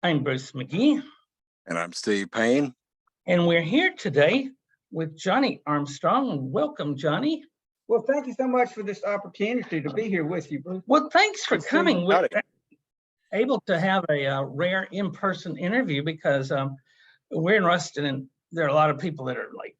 I'm Bruce McGee. And I'm Steve Payne. And we're here today with Johnny Armstrong. Welcome, Johnny. Well, thank you so much for this opportunity to be here with you, Bruce. Well, thanks for coming. We're Howdy. able to have a rare in-person interview because we're in Ruston and there are a lot of people that are like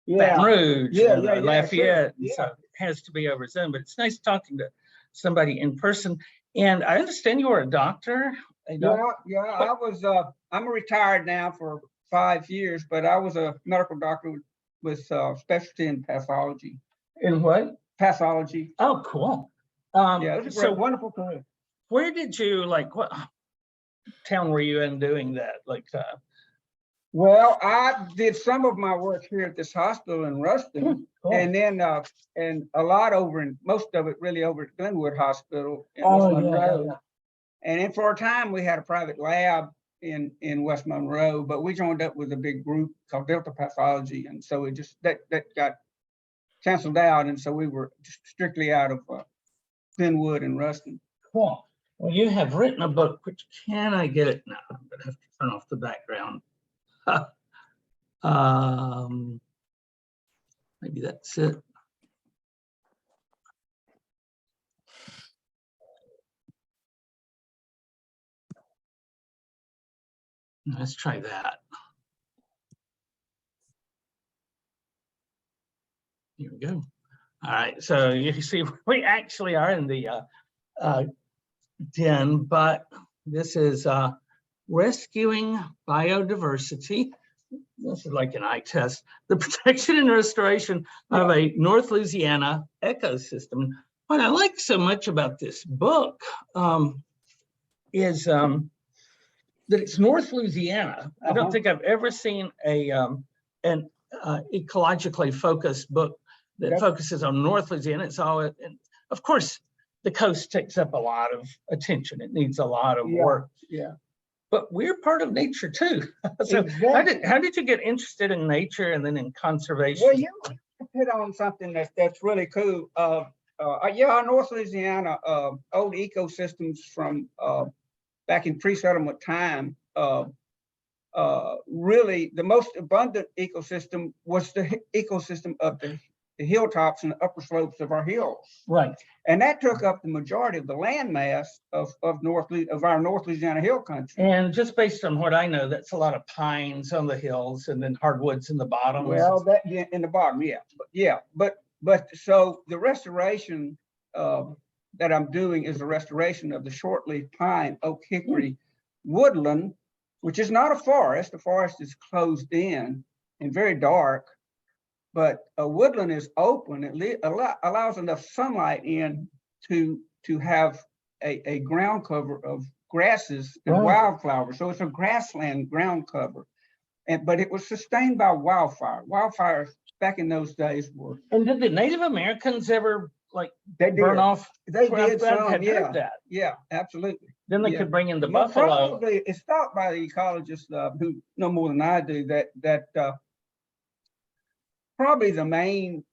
Baton Rouge and Lafayette. Sure. So it has to be over Zoom, but it's nice talking to somebody in person. And I understand you were a doctor. I was, I'm retired now for 5 years, but I was a medical doctor with specialty in pathology. In what? Pathology. Oh, cool. Yeah, it was a wonderful career. Where did you, what town were you in doing that? Well, I did some of my work here at this hospital in Ruston, cool. and then and a lot most of it really over at Glenwood Hospital in West Monroe. Yeah. And then for a time we had a private lab in West Monroe, but we joined up with a big group called Delta Pathology, and so it just that got canceled out, and so we were just strictly out of Glenwood and Ruston. Cool. Well, you have written a book, which can I get it now? I'm gonna have to turn off the background. Maybe that's it. Let's try that. Here we go. All right, so you see, we actually are in the den, but this is Rescuing Biodiversity. This is like an eye test. The protection and restoration of a North Louisiana ecosystem. What I like so much about this book is that it's North Louisiana. I don't think I've ever seen an ecologically focused book that focuses on North Louisiana. It's all, and of course, the coast takes up a lot of attention. It needs a lot of work. Yeah. But we're part of nature too. So exactly. how did you get interested in nature and then in conservation? Well, you hit on something that's really cool. Our North Louisiana old ecosystems from back in pre-settlement time, really the most abundant ecosystem was the ecosystem of the hilltops and the upper slopes of our hills. Right. And that took up the majority of the land mass of our North Louisiana hill country. And just based on what I know, that's a lot of pines on the hills and then hardwoods in the bottom. Well, in the bottom, but so the restoration that I'm doing is the restoration of the shortleaf pine, oak, hickory woodland, which is not a forest. The forest is closed in and very dark. But a woodland is open. It allows enough sunlight in to have a ground cover of grasses and wildflowers. So it's a grassland ground cover. But it was sustained by wildfire. Wildfires back in those days were. And did the Native Americans ever They burn off? They did some, heard that. Yeah, absolutely. Then they could bring in the buffalo. Probably it's thought by the ecologists who know more than I do that probably the main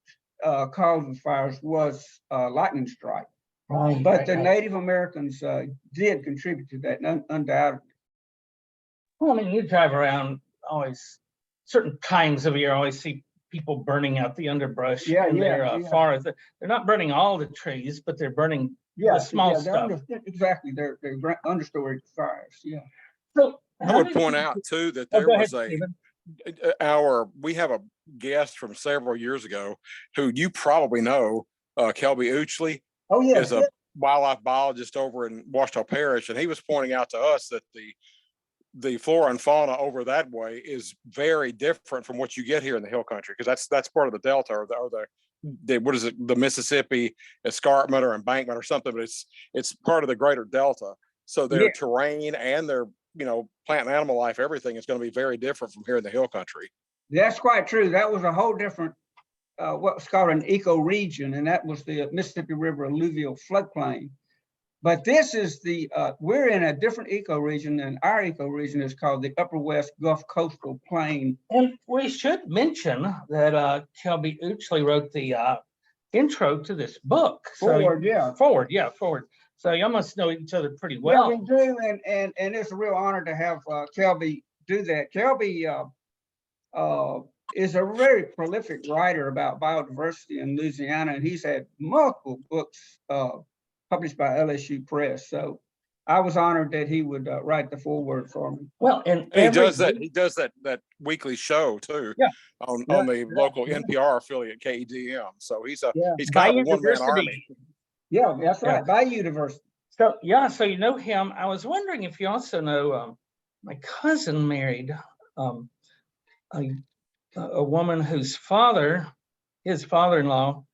cause of fires was lightning strike. Right. But the Native Americans did contribute to that, undoubtedly. Well, I mean, you drive around always, certain times of year, always see people burning out the underbrush in their forest. They're not burning all the trees, but they're burning the small stuff. Exactly, they're understory fires. Yeah. So I would point out too that there was we have a guest from several years ago who you probably know, Kelby Oakley. Oh yeah, is a wildlife biologist over in Ouachita Parish, and he was pointing out to us that the flora and fauna over that way is very different from what you get here in the hill country, because that's part of the delta or the what is it, the Mississippi escarpment or embankment or something, but it's part of the greater delta. So their terrain and their plant and animal life, everything is going to be very different from here in the hill country. That's quite true. That was a whole different what's called an ecoregion, and that was the Mississippi River alluvial floodplain. But this is we're in a different ecoregion, and our ecoregion is called the Upper West Gulf Coastal Plain. And we should mention that Kelby Oakley wrote the intro to this book. Forward. So you must know each other pretty Well, well. we do, and it's a real honor to have Kelby do that. Kelby is a very prolific writer about biodiversity in Louisiana, and he's had multiple books published by LSU Press. So I was honored that he would write the foreword for me. Well, and And he every does that. week- He does that weekly show too. Yeah. On Yeah. the local NPR affiliate KEDM. So he's Yeah. kind of a one-man Biodiversity. army. Yeah, that's Yeah. right. Biodiversity. So, yeah, so you know him. I was wondering if you also know, my cousin married a woman whose his father-in-law,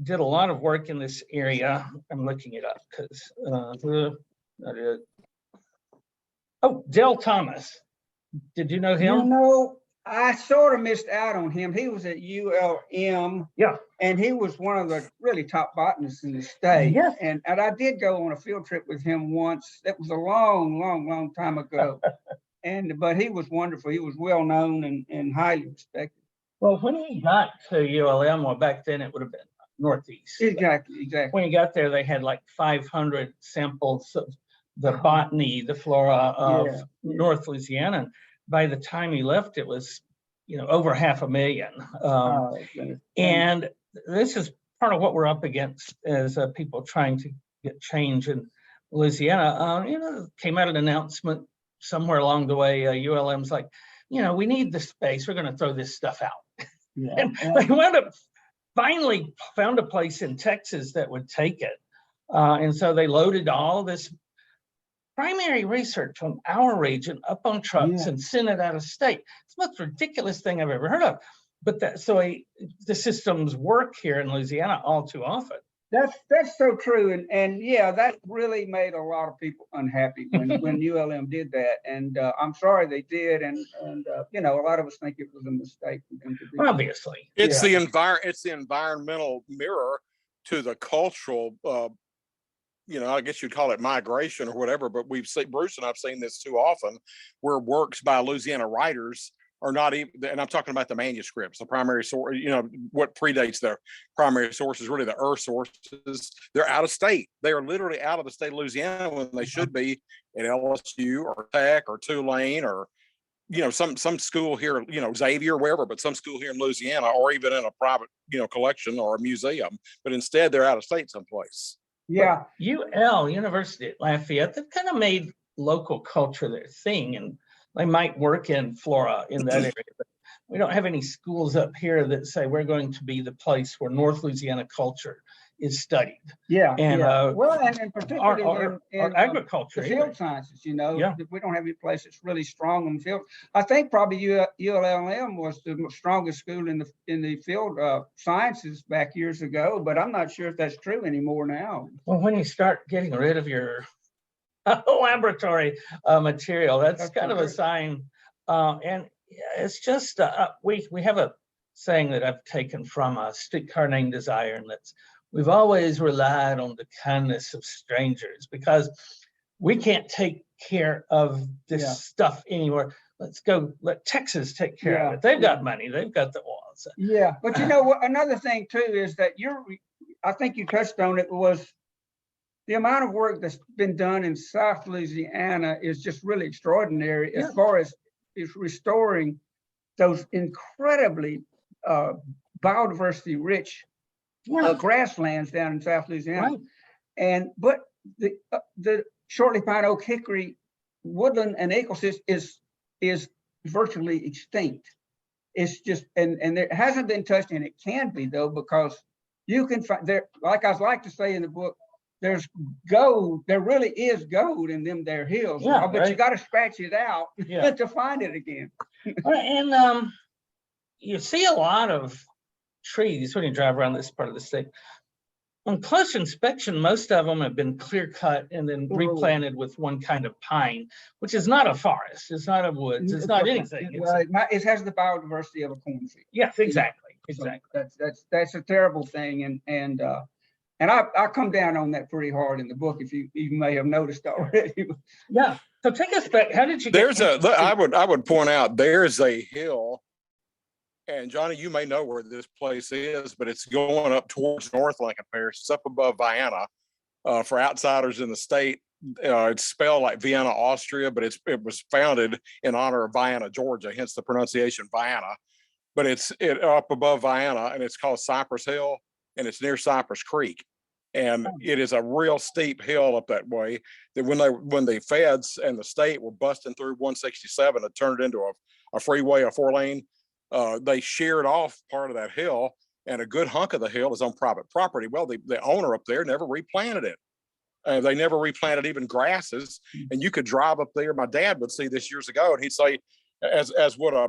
did a lot of work in this area. I'm looking it up because, Dale Thomas. Did you know You him? know, I sort of missed out on him. He was at ULM. Yeah. And he was one of the really top botanists in the state. Yes. And I did go on a field trip with him once. That was a long time ago. But he was wonderful. He was well known and highly respected. Well, when he got to ULM, well, back then it would have been Northeast. Exactly. When he got there, they had like 500 samples of the botany, the flora of North Louisiana. And by the time he left, it was, over 500,000. And this is part of what we're up against as people trying to get change in Louisiana. Came out an announcement somewhere along the way. ULM's like, we need the space. We're going to throw this stuff out. And they wound up finally found a place in Texas that would take it. And so they loaded all this primary research from our region up on trucks and sent it out of state. It's the most ridiculous thing I've ever heard of. But the systems work here in Louisiana all too often. That's so true. And yeah, that really made a lot of people unhappy when ULM did that. And I'm sorry they did. And a lot of us think it was a mistake for them to do. Obviously. It's the environmental mirror to the cultural I guess you'd call it migration or whatever, but we've seen, Bruce and I've seen this too often, where works by Louisiana writers are not even, and I'm talking about the manuscripts, the primary source, what predates their primary sources, really the earth sources. They're out of state. They are literally out of the state of Louisiana when they should be at LSU or Tech or Tulane or, some school here, Xavier, wherever, but some school here in Louisiana, or even in a private, collection or a museum, but instead they're out of state someplace. Yeah. But University at Lafayette, they've kind of made local culture their thing, and they might work in flora in that area. But we don't have any schools up here that say we're going to be the place where North Louisiana culture is studied. Yeah. And and particularly in agriculture, the field sciences, we don't have any place that's really strong in the field. I think probably ULM was the strongest school in the field sciences back years ago, but I'm not sure if that's true anymore now. Well, when you start getting rid of your laboratory material, that's kind of a sign. And it's just we have a saying that I've taken from a streetcar named Desire, and that's, we've always relied on the kindness of strangers because we can't take care of this stuff anywhere. Let's go let Texas take care of it. They've got money, they've got the oil. So. Yeah, but what? Another thing too is that I think you touched on it, was the amount of work that's been done in South Louisiana is just really extraordinary as far as restoring those incredibly biodiversity rich grasslands down in South Louisiana. Right. But the shortleaf pine, oak, hickory woodland and ecosystem is virtually extinct. It's just and it hasn't been touched, and it can be though, because you can find there, like I like to say in the book, there's gold. There really is gold in them there hills, but you got to scratch it out to find it again. And you see a lot of trees when you drive around this part of the state. On close inspection, most of them have been clear cut and then replanted with one kind of pine, which is not a forest. It's not a woods. It's not anything. It has the biodiversity of a cornfield. Yes, exactly. So that's a terrible thing, and I come down on that pretty hard in the book, if you may have noticed already. Yeah. So take us back. How did you get I would point out there's a hill, and Johnny, you may know where this place is, but it's going up towards North Lincoln Parish. It's up above Vienna. For outsiders in the state, it's spelled like Vienna, Austria, but it was founded in honor of Vienna, Georgia, hence the pronunciation Vienna. But it's up above Vienna, and it's called Cypress Hill, and it's near Cypress Creek. And it is a real steep hill up that way that when the feds and the state were busting through 167 to turn it into a freeway, a 4-lane, they sheared off part of that hill, and a good hunk of the hill is on private property. Well, the owner up there never replanted it. They never replanted even grasses, and you could drive up there. My dad would see this years ago, and he'd say, as would an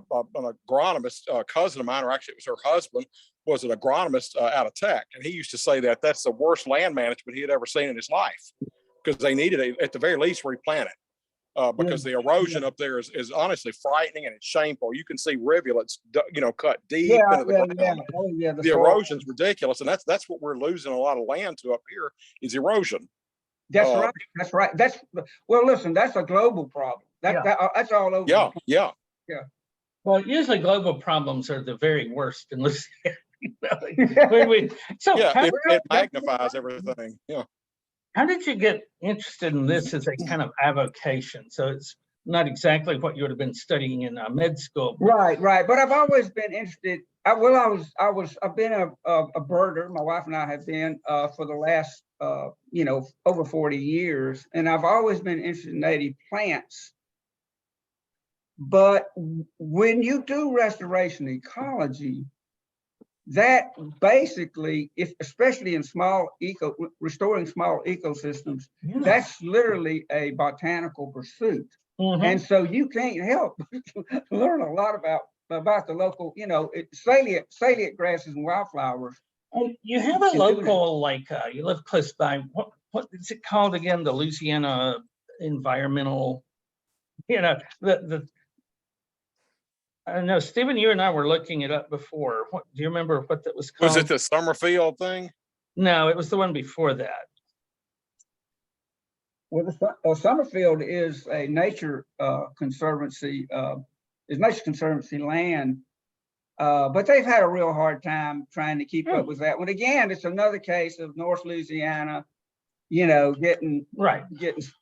agronomist, cousin of mine, or actually it was her husband, was an agronomist out of Tech, and he used to say that that's the worst land management he had ever seen in his life, because they needed to, at the very least, replant it, because the erosion up there is honestly frightening, and it's shameful. You can see rivulets, cut deep into the ground. Oh, yeah, the erosion's ridiculous, and that's what we're losing a lot of land to up here is erosion. That's right. That's right. Well, listen, that's a global problem. That's all over. Yeah. Well, usually global problems are the very worst in Louisiana. It magnifies everything. Yeah. How did you get interested in this as a kind of avocation? So it's not exactly what you would have been studying in med school. Right. But I've always been interested. I've been a birder. My wife and I have been for the last over 40 years, and I've always been interested in native plants. But when you do restoration ecology, that basically, especially in restoring small ecosystems, that's literally a botanical pursuit. And so you can't help but learn a lot about the local, salient grasses and wildflowers. And you have a local, you live close by, what is it called again? The Louisiana Environmental, I know, Stephen, you and I were looking it up before. Do you remember what that was called? Was it the Summerfield thing? No, it was the one before that. Well, Summerfield is a nature conservancy, is nature conservancy land, but they've had a real hard time trying to keep up with that one. Again, it's another case of North Louisiana, getting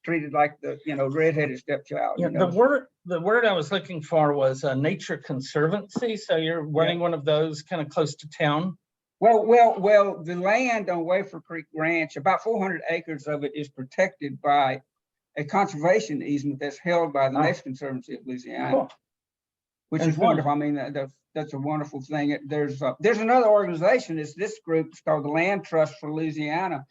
treated like the redheaded stepchild. The word I was looking for was nature conservancy. So you're running one of those kind of close to town. Well, the land on Wafer Creek Ranch, about 400 acres of it is protected by a conservation easement that's held by the Nature Conservancy of Louisiana, which is wonderful. I mean, that's a wonderful thing. There's another organization. It's this group. It's called the Land Trust for Louisiana,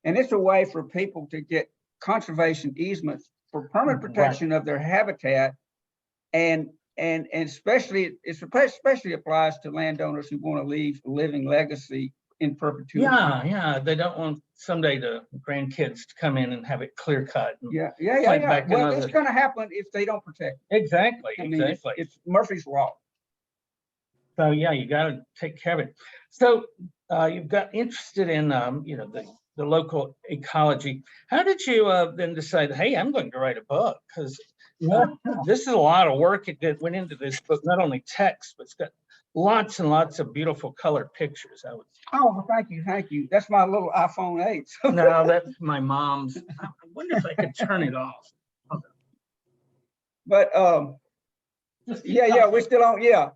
and it's a way for people to get conservation easements for permanent protection of their habitat, and especially applies to landowners who want to leave a living legacy in perpetuity. Yeah. They don't want someday the grandkids to come in and have it clear cut. Yeah. Well, it's going to happen if they don't protect it. Exactly. It's Murphy's Law. So yeah, you got to take care of it. So you've got interested in the local ecology. How did you then decide, hey, I'm going to write a book? Because this is a lot of work that went into this book, not only text, but it's got lots and lots of beautiful colored pictures. Well, thank you. That's my little iPhone 8. No, that's my mom's. I wonder if I could turn it off. Okay. But we're still on. Yeah.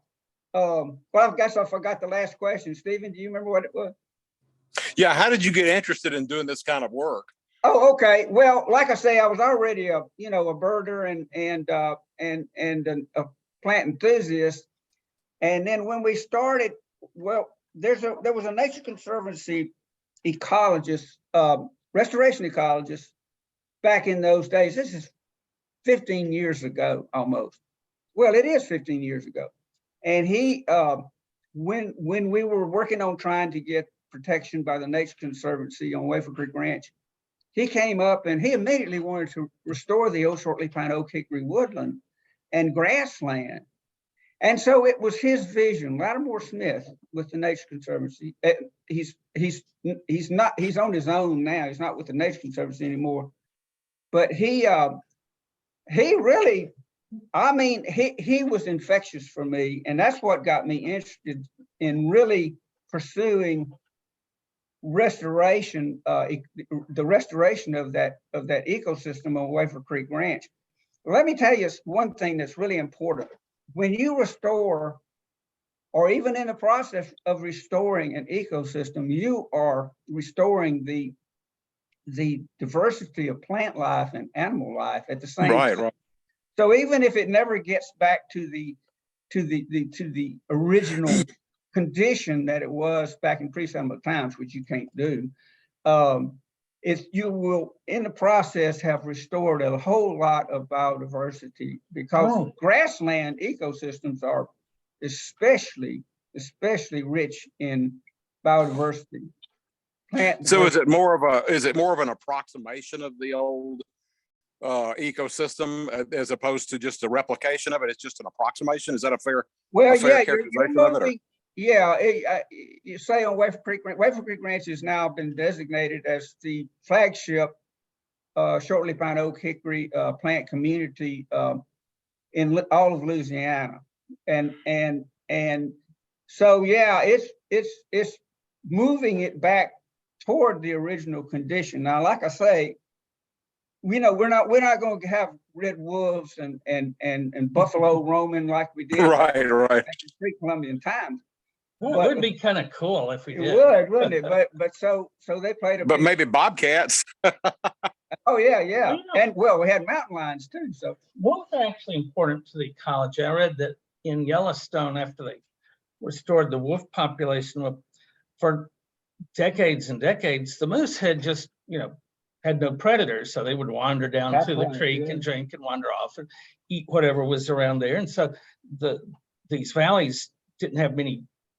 Well, I guess I forgot the last question. Stephen, do you remember what it was? Yeah. How did you get interested in doing this kind of work? Oh, okay. Well, like I say, I was already a birder and a plant enthusiast. And then when we started, there was a Nature Conservancy ecologist, restoration ecologist back in those days. This is 15 years ago almost. Well, it is 15 years ago. And he, when we were working on trying to get protection by the Nature Conservancy on Wafer Creek Ranch, he came up and he immediately wanted to restore the old shortleaf pine oak hickory woodland and grassland. And so it was his vision. Lattimore Smith with the Nature Conservancy. He's on his own now. He's not with the Nature Conservancy anymore. But he really, he was infectious for me, and that's what got me interested in really pursuing restoration, the restoration of that ecosystem on Wafer Creek Ranch. Let me tell you one thing that's really important. When you restore, or even in the process of restoring an ecosystem, you are restoring the diversity of plant life and animal life at the same time. Right. So even if it never gets back to the original condition that it was back in pre-settlement times, which you can't do, you will in the process have restored a whole lot of biodiversity, because grassland ecosystems are especially rich in biodiversity. So is it more of an approximation of the old ecosystem as opposed to just a replication of it? It's just an approximation. Is that a fair characterization of it? Yeah, you say on Wafer Creek Ranch has now been designated as the flagship shortleaf pine oak hickory plant community in all of Louisiana, and so yeah, it's moving it back toward the original condition. Now, like I say, we're not going to have red wolves and buffalo roaming like we did right in pre-Columbian times. Well, it would be kind of cool if we did. It would, wouldn't it? But so they played but maybe bobcats. Oh yeah. And well, we had mountain lions too. So what's actually important to the ecology? I read that in Yellowstone, after they restored the wolf population, for decades and decades, the moose had just, had no predators. So they would wander down to the creek and drink and wander off and eat whatever was around there. And so these valleys didn't have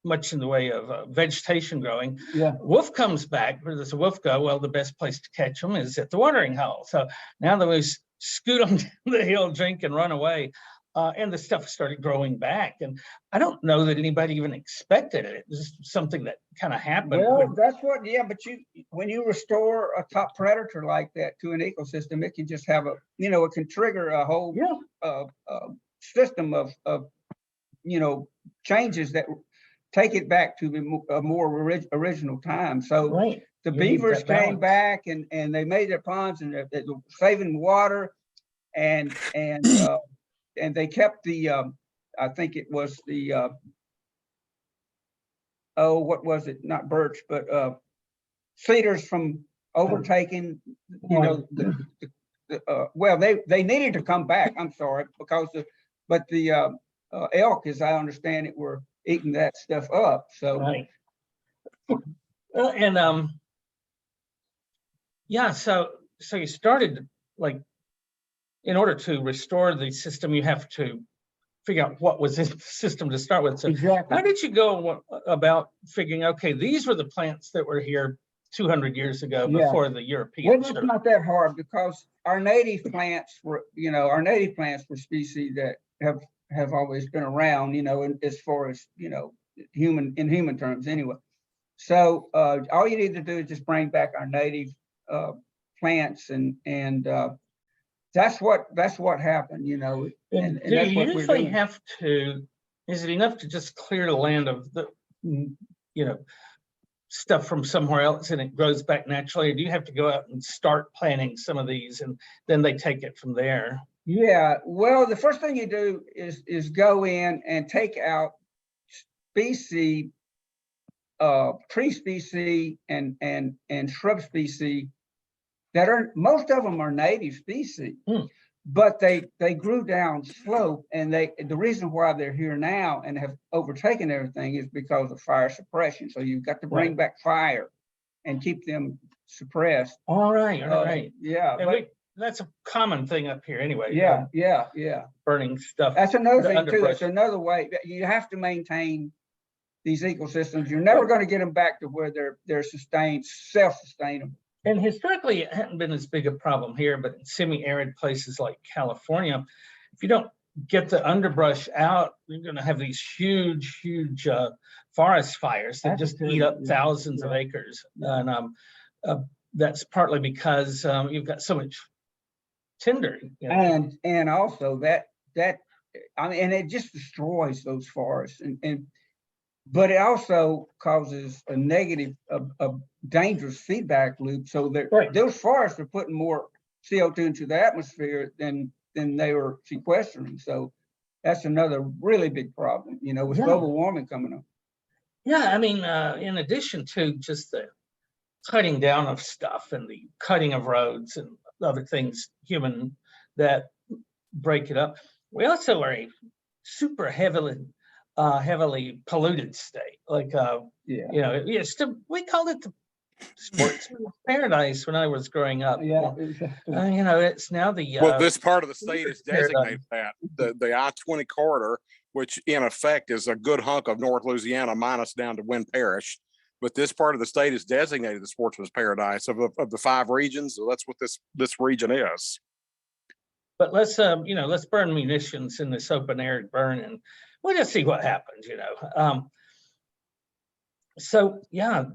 much in the way of vegetation growing. Yeah. Wolf comes back. Where does a wolf go? Well, the best place to catch them is at the watering hole. So now the moose scoot them down the hill, drink, and run away. And the stuff started growing back. And I don't know that anybody even expected it. It was just something that kind of happened. Well, that's what, but when you restore a top predator like that to an ecosystem, it can just have it can trigger a whole system of changes that take it back to a more original time. So the beavers came back and they made their ponds and they're saving water, and they kept the I think it was the what was it? Not birch, but cedars from overtaking. Well, they needed to come back. I'm sorry, because the elk, as I understand it, were eating that stuff up. So and so you started, like, in order to restore the system, you have to figure out what was in the system to start with. So exactly. How did you go about figuring, okay, these were the plants that were here 200 years ago before the Europeans? Well, it's not that hard, because our native plants were species that have always been around, as far as, in human terms anyway. So all you need to do is just bring back our native plants, and that's what happened, And do that's you what we're usually doing. have to, is it enough to just clear the land of the, stuff from somewhere else and it grows back naturally? Or do you have to go out and start planting some of these and then they take it from there? Yeah, well, the first thing you do is go in and take out species, tree species and shrub species that most of them are native species, but they grew down slope, and the reason why they're here now and have overtaken everything is because of fire suppression. So you've got to bring back fire and keep them suppressed. All right. Yeah, and that's a common thing up here anyway. Yeah. Burning stuff. That's another thing too. That's another way that you have to maintain these ecosystems. You're never going to get them back to where they're self-sustainable. And historically, it hadn't been as big a problem here, but in semi-arid places like California, if you don't get the underbrush out, you're going to have these huge forest fires that just eat up thousands of acres. And that's partly because you've got so much tinder. And also that it just destroys those forests. And but it also causes a negative, a dangerous feedback loop. So that Right. those forests are putting more CO2 into the atmosphere than they were sequestering. So that's another really big problem, you know, with Yeah. global warming coming up. Yeah, I mean, in addition to just the cutting down of stuff and the cutting of roads and other things human that break it up, we also are a super heavily polluted state. Like Yeah. you know, we called it the sportsman's paradise when I was growing up. Yeah. Exactly. You know, it's now the Well, this part of the state is Paradise. designated that, the I-20 corridor, which in effect is a good hunk of North Louisiana minus down to Wynn Parish. But this part of the state is designated the sportsman's paradise of the 5 regions. So that's what this region is. But let's you know, let's burn munitions in this open air burn, and we'll just see what happens, you know. So yeah,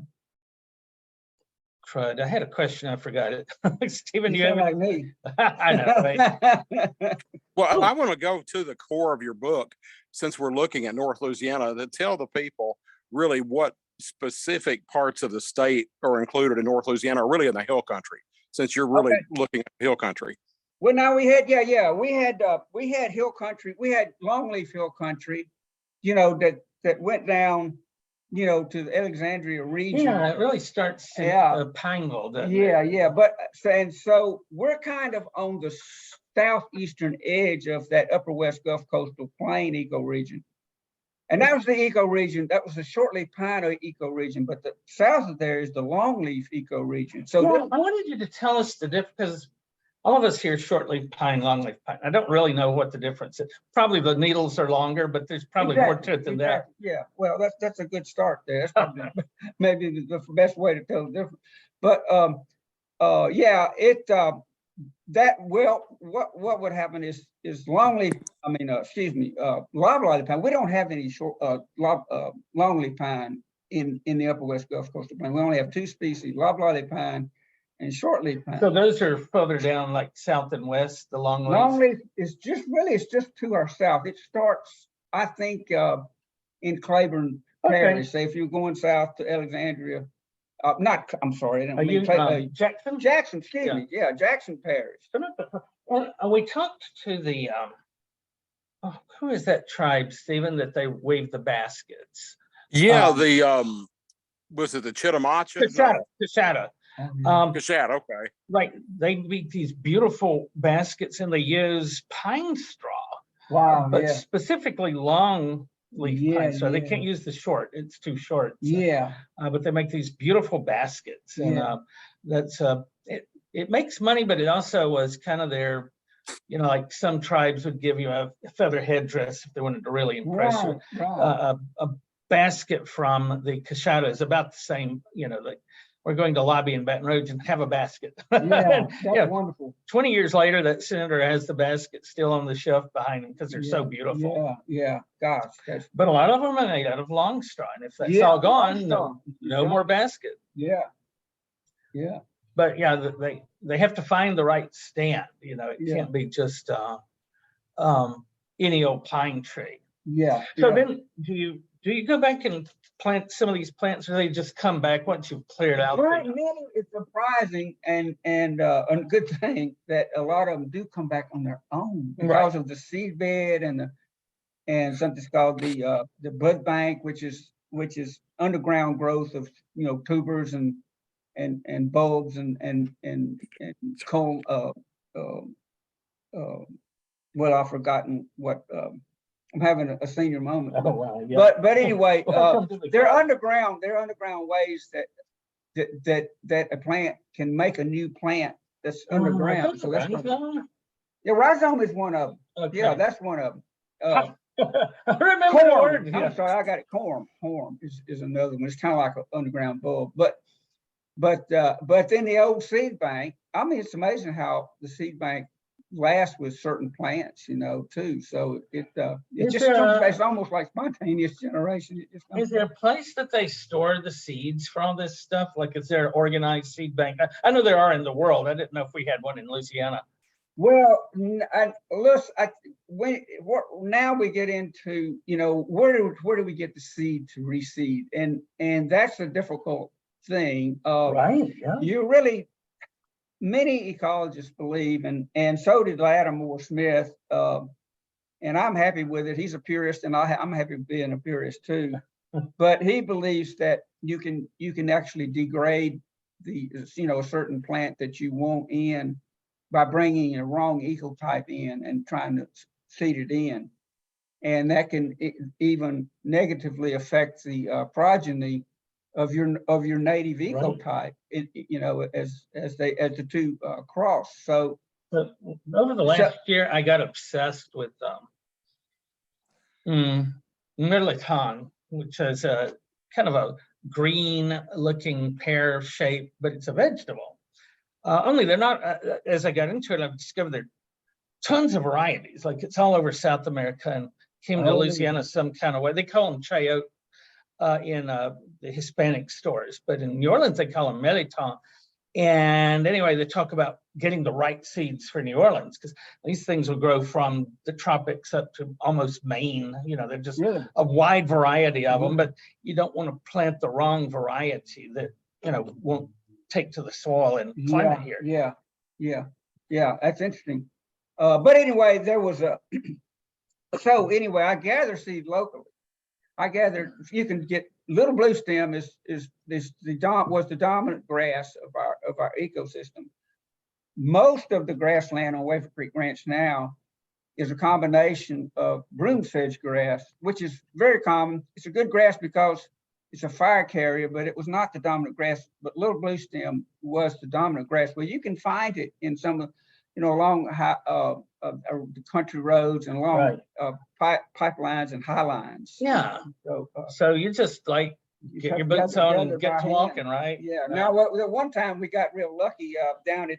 crud, I had a question, I forgot it. Stephen, You you have sound like me. I know, right? Well, I want to go to the core of your book, since we're looking at North Louisiana, to tell the people really what specific parts of the state are included in North Louisiana, or really in the hill country, since you're really looking at hill country. Well, now we had we had hill country, we had longleaf hill country, you know, that went down, you know, to the Alexandria region. Yeah, it really starts in Pineville, doesn't it? Yeah, but so we're kind of on the southeastern edge of that upper west Gulf coastal plain ecoregion. And that was the ecoregion, that was the shortleaf pine ecoregion, but the south of there is the longleaf ecoregion. So well, I wanted you to tell us the difference, because all of us here shortleaf pine, longleaf pine. I don't really know what the difference is. Probably the needles are longer, but there's probably more to it than that. Yeah, well, that's a good start there. That's probably maybe the best way to tell the difference. But yeah, what would happen is longleaf, loblolly pine. We don't have any longleaf pine in the upper west Gulf coastal plain. We only have 2 species, loblolly pine and shortleaf pine. So those are further down, like south and west, the longleaf. Longleaf is it's just to our south. It starts, I think, in Claiborne Parish. Say if you're going south to Alexandria, I'm sorry, I don't mean Jackson. Jackson, excuse me. Yeah, Jackson Parish. We talked to the who is that tribe, Stephen, that they weave the baskets? Yeah, was it the Chitimacha? Coshada. Coshada, okay. Right, they make these beautiful baskets and they use pine straw. Wow, but specifically long leaf pine straw. They can't use the short; it's too short. So, but they make these beautiful baskets, and that's it makes money, but it also was kind of their, you know, like some tribes would give you a feather headdress if they wanted to really impress you. A basket from the Coshada is about the same, you know, like we're going to lobby in Baton Rouge and have a basket. Yeah, that's wonderful. 20 years later, that senator has the basket still on the shelf behind him because they're so beautiful. Yeah, gosh. But a lot of them are made out of long straw, and if that's all gone, no more basket. Yeah. But yeah, they have to find the right stand. You know, it can't be just any old pine tree. Yeah. So then, do you go back and plant some of these plants, or they just come back once you've cleared out? Right, it's surprising and a good thing that a lot of them do come back on their own because of the seed bed and something's called the bud bank, which is underground growth of, you know, tubers and bulbs and cone. Well, I've forgotten what. I'm having a senior moment. Oh, wow, yeah. But anyway, they're underground ways that a plant can make a new plant that's underground. So that's rhizome is one of them. Okay. Yeah, that's one of them. I remember the word. I'm sorry, I got it. Corm is another one. It's kind of like an underground bulb. But then the old seed bank. I mean, it's amazing how the seed bank lasts with certain plants, you know, too. So it's almost like spontaneous generation. Is there a place that they store the seeds for all this stuff? Like, is there an organized seed bank? I know there are in the world. I didn't know if we had one in Louisiana. Well, now we get into, where do we get the seed to reseed? And that's a difficult thing. Right, yeah. You really, many ecologists believe, and so did Lattimore Smith, and I'm happy with it. He's a purist, and I'm happy being a purist too. But he believes that you can actually degrade a certain plant that you want in by bringing a wrong ecotype in and trying to seed it in, and that can even negatively affect the progeny of your native ecotype. As the two cross. So over the last year, I got obsessed with mirliton, which is a kind of a green-looking pear shape, but it's a vegetable. Only they're not, as I got into it, I've discovered there are tons of varieties. Like it's all over South America and came to Louisiana some kind of way. They call them chayote in the Hispanic stores, but in New Orleans, they call them mirliton. And anyway, they talk about getting the right seeds for New Orleans, because these things will grow from the tropics up to almost Maine. They're just a wide variety of them, but you don't want to plant the wrong variety that, won't take to the soil and climate here. Yeah, that's interesting. But anyway, there was so anyway, I gather seed locally. I gathered you can get little blue stem was the dominant grass of our ecosystem. Most of the grassland on Wafer Creek Ranch now is a combination of broom sedge grass, which is very common. It's a good grass because it's a fire carrier, but it was not the dominant grass. But little blue stem was the dominant grass. Well, you can find it in some of, along the country roads and along pipelines and high lines. Yeah. So you just like get your boots on and get to walking, right? Yeah. Now, one time we got real lucky down at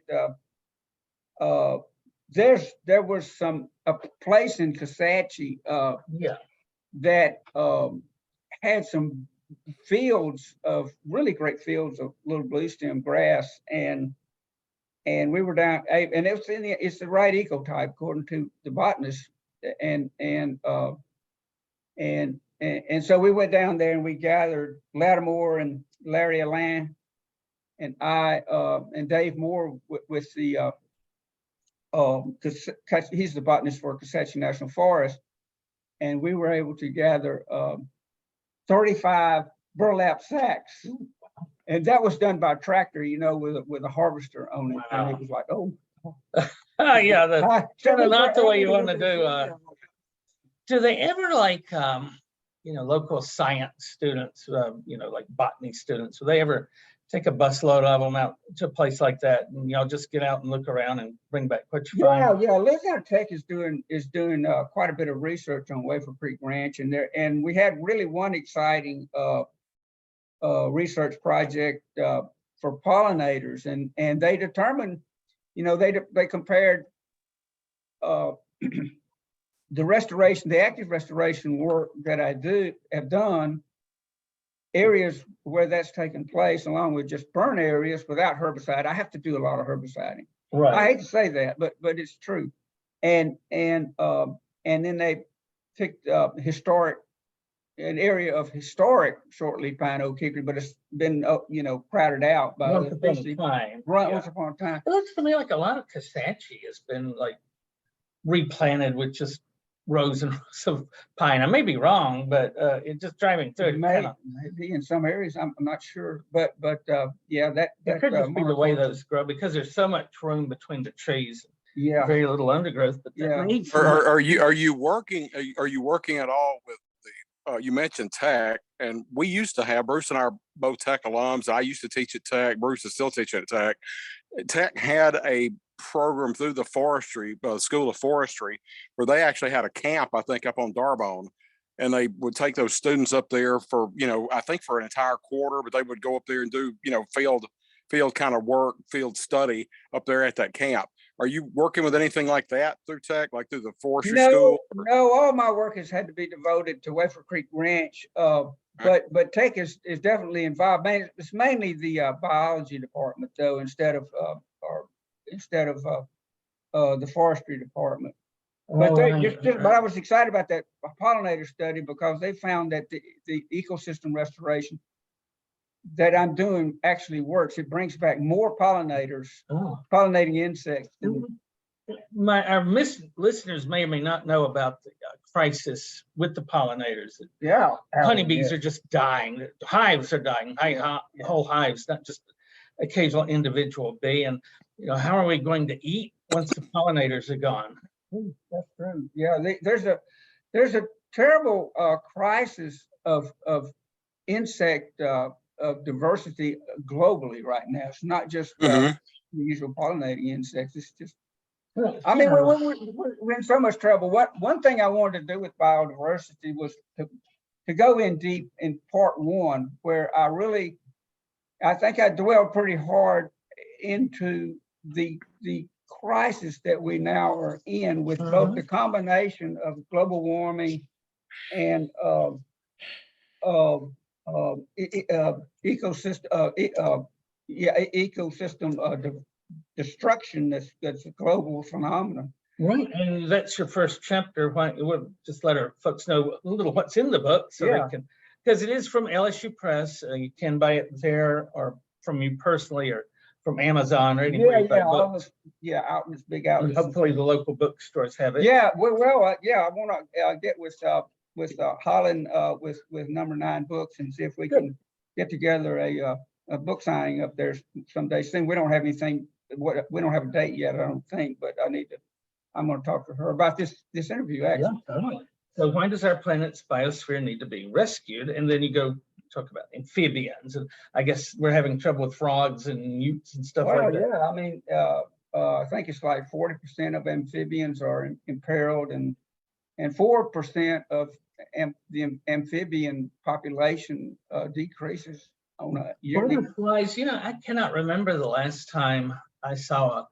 there was a place in Kisatchie that had some fields of really great fields of little blue stem grass, and we were down, and it's the right ecotype according to the botanist, and so we went down there and we gathered Lattimore and Larry Alain and I and Dave Moore with the he's the botanist for Kisatchie National Forest, and we were able to gather 35 burlap sacks. And that was done by tractor, with a harvester on it. And it was like, yeah, that's kind of not the way you want to do. Do they ever local science students, like botany students, do they ever take a busload of them out to a place like that and y'all just get out and look around and bring back what you find? Yeah, Louisiana Tech is doing quite a bit of research on Wafer Creek Ranch, and we had really one exciting research project for pollinators, and they determined, they compared the active restoration work that I have done, areas where that's taken place, along with just burn areas without herbicide. I have to do a lot of herbiciding. Right. I hate to say that, but it's true. And then they picked an area of historic shortleaf pine oak hickory, but it's been crowded out by once upon a time. Once upon a time. It looks to me like a lot of Kisatchie has been replanted with just rows and rows of pine. I may be wrong, but it's just driving through it. Maybe in some areas, I'm not sure, but yeah, that could just be the way those grow, because there's so much room between the trees. Yeah, very little undergrowth. But are you working at all with the? You mentioned Tech, and we used to have, Bruce and I are both Tech alums. I used to teach at Tech. Bruce is still teaching at Tech. Tech had a program through the forestry, School of Forestry, where they actually had a camp, I think, up on Darbone, and they would take those students up there for, I think for an entire quarter, but they would go up there and do, field kind of work, field study up there at that camp. Are you working with anything like that through Tech, like through the forestry school? No, all my work has had to be devoted to Wafer Creek Ranch, but Tech is definitely involved. It's mainly the biology department, though, instead of the forestry department. But but I was excited about that pollinator study because they found that the ecosystem restoration that I'm doing actually works. It brings back more pollinators, pollinating insects. Our listeners may or may not know about the crisis with the pollinators. Yeah. Honeybees are just dying. The hives are dying. Whole hives, not just occasional individual bee. And how are we going to eat once the pollinators are gone? That's true. Yeah, there's a terrible crisis of insect of diversity globally right now. It's not just the usual pollinating insects. It's just, I mean, we're in so much trouble. One thing I wanted to do with biodiversity was to go in deep in part one, where I think I dwelled pretty hard into the crisis that we now are in with both the combination of global warming and ecosystem destruction that's a global phenomenon. Right, and that's your first chapter. We'll just let our folks know a little what's in the book, so they can, because it is from LSU Press. You can buy it there, or from you personally, or from Amazon, or anywhere you buy books. Out in this big out. Hopefully, the local bookstores have it. Yeah, I want to get with Holland with number 9 books and see if we can get together a book signing up there someday soon. We don't have anything. We don't have a date yet, I don't think, but I'm going to talk to her about this interview, actually. Yeah, so why does our planet's biosphere need to be rescued? And then you go talk about amphibians, and I guess we're having trouble with frogs and newts and stuff like that. Yeah, I mean, I think it's like 40% of amphibians are imperiled, and 4% of the amphibian population decreases on a yearly. Butterflies, I cannot remember the last time I saw a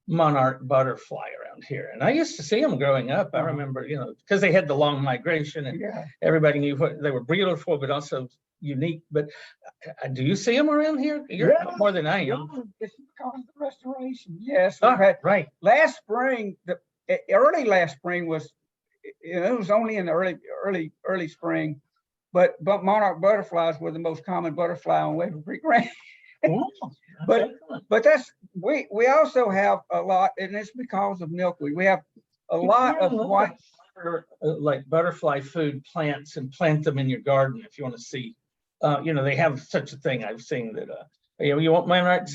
monarch butterfly around here, and I used to see them growing up. I remember, because they had the long migration, and everybody knew what they were beautiful, but also unique. But do you see them around here? You're more than I am. It's because of the restoration. Yes, right. Last spring, early last spring was, it was only in the early spring, but monarch butterflies were the most common butterfly on Waverly Creek. But that's we also have a lot, and it's because of milkweed. We have a lot of white, like butterfly food plants, and plant them in your garden if you want to see. They have such a thing. I've seen that. You want mine, right?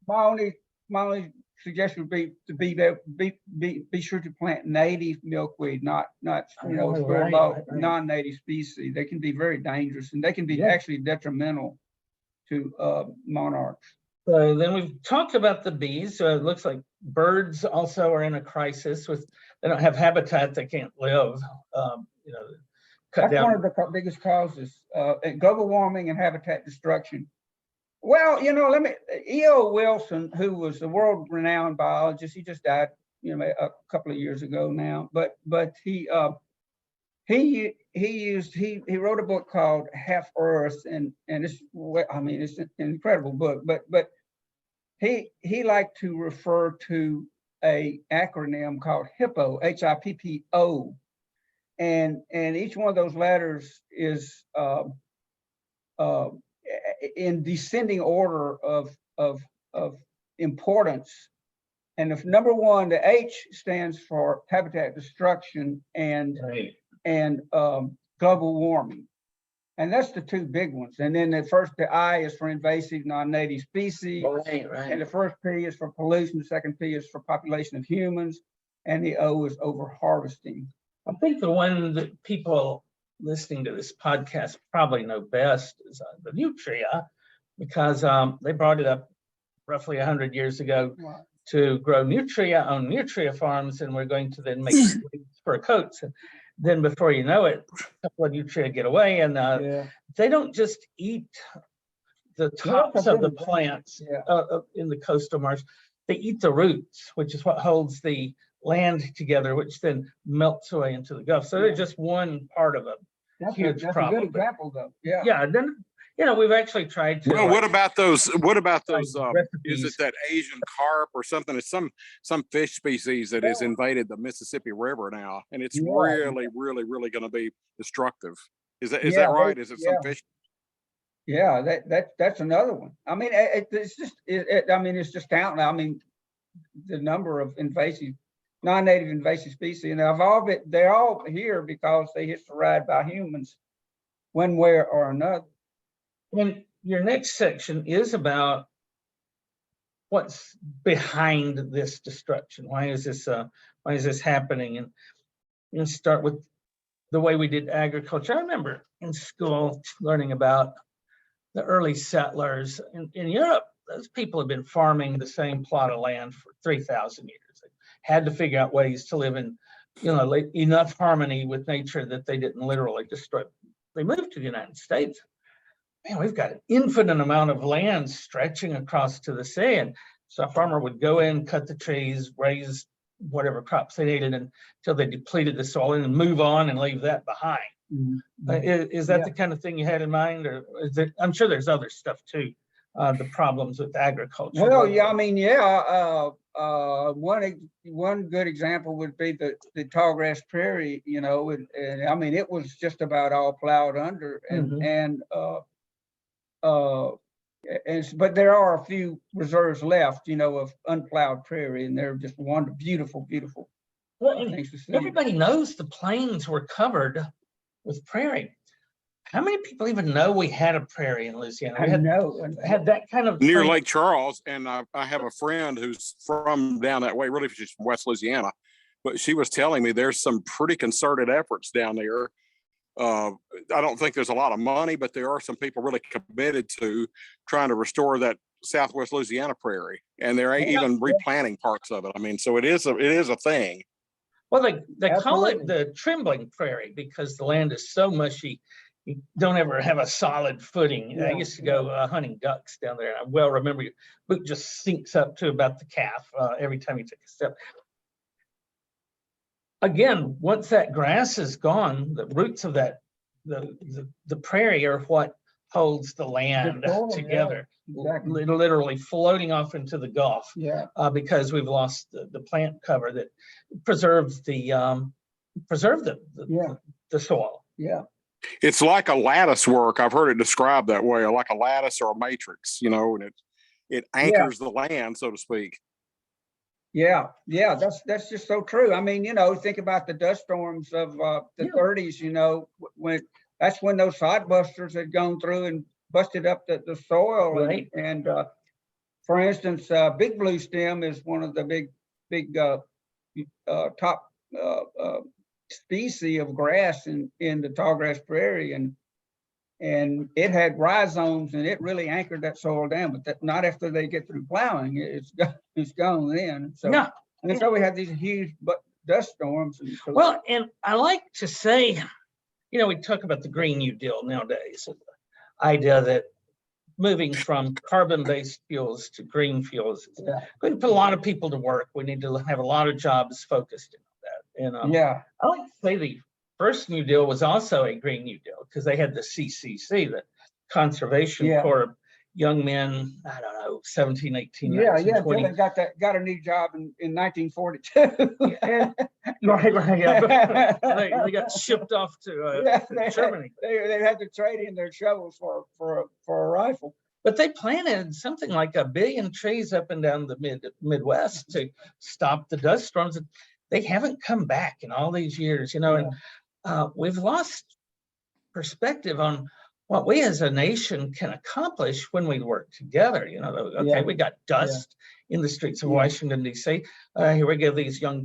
My only suggestion would be to be sure to plant native milkweed, not non-native species. They can be very dangerous, and they can be actually detrimental to monarchs. So then we've talked about the bees. So it looks like birds also are in a crisis. They don't have habitat, they can't live. That's one of the biggest causes, global warming and habitat destruction. Well, E.O. Wilson, who was a world-renowned biologist, he just died, a couple of years ago now. But he wrote a book called Half Earth, and it's an incredible book. But he liked to refer to a acronym called HIPPO, HIPPO, and each one of those letters is in descending order of importance. And if number 1, the H stands for habitat destruction and global warming. And that's the 2 big ones. And then the I is for invasive non-native species. Right. And the first P is for pollution. The second P is for population of humans. And the O is over harvesting. I think the one that people listening to this podcast probably know best is the nutria, because they brought it up roughly 100 years ago to grow nutria on nutria farms, and we're going to then make fur coats. And then before you know it, a couple of nutria get away, and they don't just eat the tops of the plants in the coastal marsh. They eat the roots, which is what holds the land together, which then melts away into the Gulf. So they're just one part of a huge problem. That's a good example, though. Yeah. Then we've actually tried to. Well, what about those? What about like those? Is recipes. it that Asian carp or something? It's some fish species that has invaded the Mississippi River now, and it's really, really, really going to be destructive. Is that right? Is it some fish? Yeah, that's another one. I mean, it's just, I mean, it's just counting. I mean, the number of invasive, non-native invasive species, and they're all here because they hit the ride by humans, one way or another. And your next section is about what's behind this destruction. Why is this happening? And you start with the way we did agriculture. I remember in school learning about the early settlers in Europe. Those people have been farming the same plot of land for 3,000 years. They had to figure out ways to live in, enough harmony with nature that they didn't literally destroy. They moved to the United States. Man, we've got an infinite amount of land stretching across to the sea. And so a farmer would go in, cut the trees, raise whatever crops they needed until they depleted the soil and move on and leave that behind. Is that the kind of thing you had in mind, or is it? I'm sure there's other stuff too. The problems with agriculture. Well, yeah, I mean, one good example would be the tallgrass prairie, and I mean, it was just about all plowed under, but there are a few reserves left, of unplowed prairie, and they're just beautiful things to see. Everybody knows the plains were covered with prairie. How many people even know we had a prairie in Louisiana? I had that kind of near Lake Charles, and I have a friend who's from down that way. Really, she's from West Louisiana, but she was telling me there's some pretty concerted efforts down there. I don't think there's a lot of money, but there are some people really committed to trying to restore that Southwest Louisiana prairie, and they're even replanting parts of it. I mean, so it is a thing. Well, they call it the trembling prairie because the land is so mushy. You don't ever have a solid footing. I used to go hunting ducks down there. I well remember your boot just sinks up to about the calf every time you take a step. Again, once that grass is gone, the roots of the prairie are what holds the land together. Exactly. Literally floating off into the Gulf. Because we've lost the plant cover that preserves the soil. Yeah. It's like a lattice work. I've heard it described that way, like a lattice or a matrix, and it anchors the land, so to speak. Yeah, that's just so true. I mean, think about the dust storms of the 30s, that's when those sod busters had gone through and busted up the soil. Right. And for instance, big blue stem is one of the big top species of grass in the tallgrass prairie, and it had rhizomes, and it really anchored that soil down. But not after they get through plowing, it's gone then. So so we have these huge dust storms. Well, and I like to say, we talk about the Green New Deal nowadays, the idea that moving from carbon-based fuels to green fuels is going to put a lot of people to work. We need to have a lot of jobs focused on that. And I like to say the first New Deal was also a Green New Deal because they had the CCC, the Conservation Corps of young men, I don't know, 17, 18, 19, 20. They got a new job in 1942. Right. They got shipped off to Germany. They had to trade in their shovels for a rifle. But they planted something like 1 billion trees up and down the Midwest to stop the dust storms. They haven't come back in all these years, and we've lost perspective on what we as a nation can accomplish when we work together. We got dust in the streets of Washington, D.C. Here we go, these young,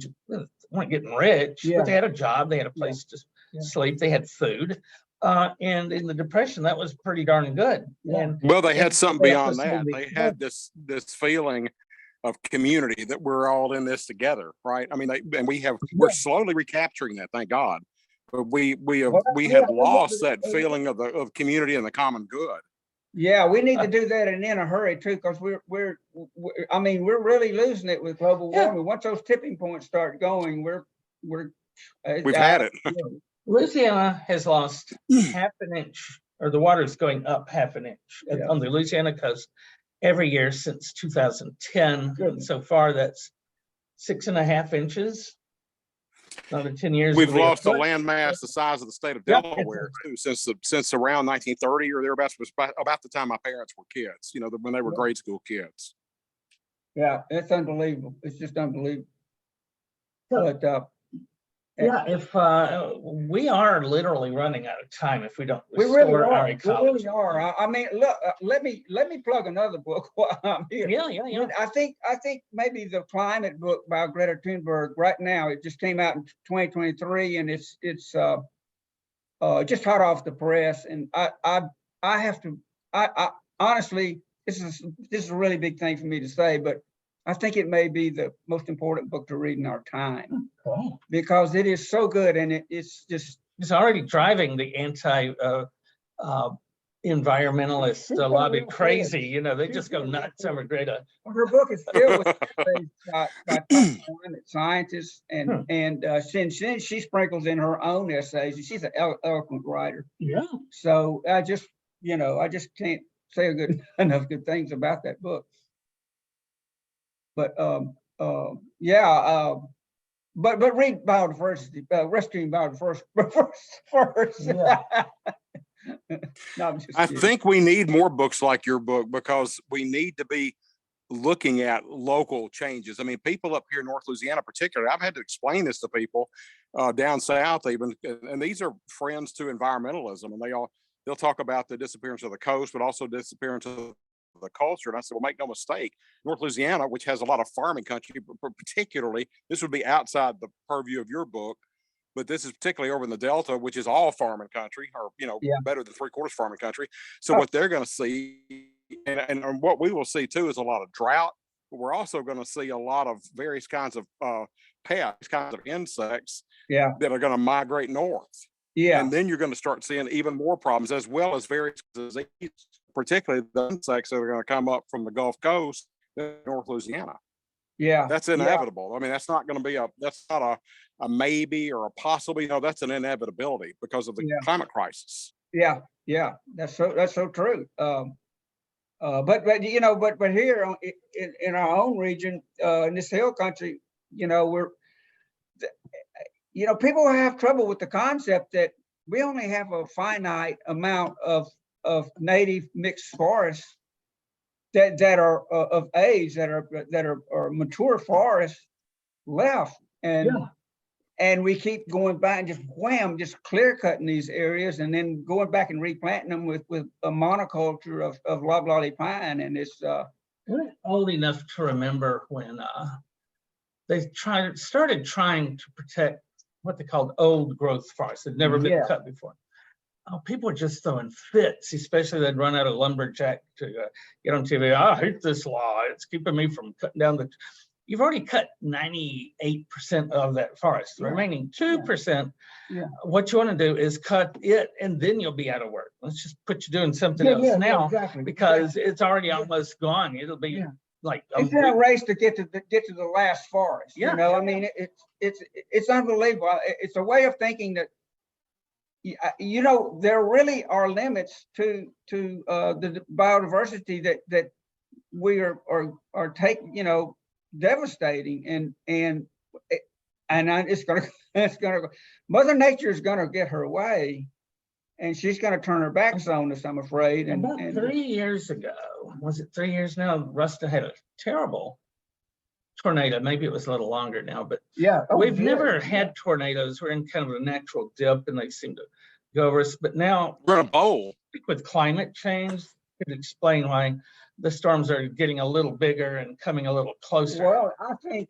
weren't getting rich, but they had a job, they had a place to sleep, they had food. And in the Depression, that was pretty darn good. Well, they had something beyond that. They had this feeling of community that we're all in this together, right? I mean, we're slowly recapturing that, thank God. But we had lost that feeling of community and the common good. Yeah, we need to do that and in a hurry too, because we're really losing it with global warming. Once those tipping points start going, we've had it. Louisiana has lost half an inch or the water is going up 1/2 inch Yeah. on the Louisiana coast every year since 2010. Good. And so far, that's 6.5 inches. Another 10 years. We've it'll be a lost a foot. landmass the size of the state of Yep. Delaware too, since around 1930 or thereabouts, was about the time my parents were kids, when they were grade school kids. Yeah, it's unbelievable. It's just unbelievable. So- But Yeah, if we are literally running out of time if we don't we really restore our are. We ecology. really are. I mean, look. Let me plug another book while I'm here. Yeah. I think maybe the climate book by Greta Thunberg right now. It just came out in 2023, and it's just hot off the press. And I have to. I honestly, this is a really big thing for me to say, but I think it may be the most important book to read in our time Cool. because it is so good, and it's just. It's already driving the environmentalist lobby crazy. They just go nuts over Greta. Her book is filled with essays by top climate scientists, and since she sprinkles in her own essays, and she's an eloquent writer. Yeah. So I just can't say enough good things about that book. But but read biodiversity, rescuing biodiversity first. Yeah. No, I'm just I kidding. think we need more books like your book because we need to be looking at local changes. I mean, people up here in North Louisiana, particularly, I've had to explain this to people down south even, and these are friends to environmentalism, and they'll talk about the disappearance of the coast, but also disappearance of the culture. And I said, well, make no mistake, North Louisiana, which has a lot of farming country, but particularly, this would be outside the purview of your book, but this is particularly over in the Delta, which is all farming country, or better than 3/4 farming country. So what they're going to see, and what we will see too, is a lot of drought. But we're also going to see a lot of various kinds of pests, kinds of insects, that are going to migrate north. Yeah. And then you're going to start seeing even more problems, as well as various diseases, particularly the insects that are going to come up from the Gulf Coast, North Louisiana. Yeah. That's inevitable. I mean, that's not going to be that's not a maybe or a possibly. No, that's an inevitability because of the climate crisis. Yeah. That's so true. But here in our own region, in this hill country, people have trouble with the concept that we only have a finite amount of native mixed forests that are of age, that are mature forests left, and we keep going back and just clear cutting these areas, and then going back and replanting them with a monoculture of loblolly pine, and it's. We're old enough to remember when they started trying to protect what they called old growth forests that had never been cut before. Oh, people were just throwing fits, especially they'd run out of lumberjack to get on TV. I hate this law. It's keeping me from cutting down you've already cut 98% of that forest. The remaining 2%, what you want to do is cut it, and then you'll be out of work. Let's just put you doing something else now, because it's already almost gone. It'll be like it's in a race to get to the last forest. I mean, it's unbelievable. It's a way of thinking that there really are limits to the biodiversity that we are taking, devastating, and it's gonna Mother Nature is gonna get her way, and she's gonna turn her backs on us, I'm afraid. And about 3 years ago, was it 3 years now? Rusta had a terrible tornado. Maybe it was a little longer now, but we've never had tornadoes. We're in kind of a natural dip, and they seem to go over us. But now we're in a bowl with climate change. Could explain why the storms are getting a little bigger and coming a little closer. Well, I think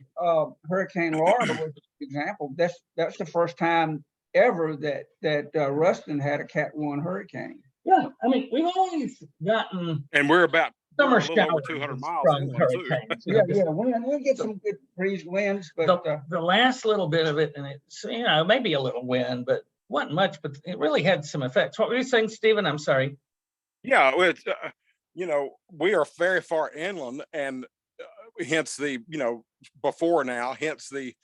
Hurricane Laura was an example. That's the first time ever that Ruston had a Cat 1 hurricane. Yeah, I mean, we've always gotten, and we're about summer a little over showers 200 miles from inland, hurricanes. We get some good breeze winds, but the last little bit of it, and it's maybe a little wind, but wasn't much, but it really had some effects. What were you saying, Stephen? I'm sorry. Yeah, it's we are very far inland, and hence the before now, hence the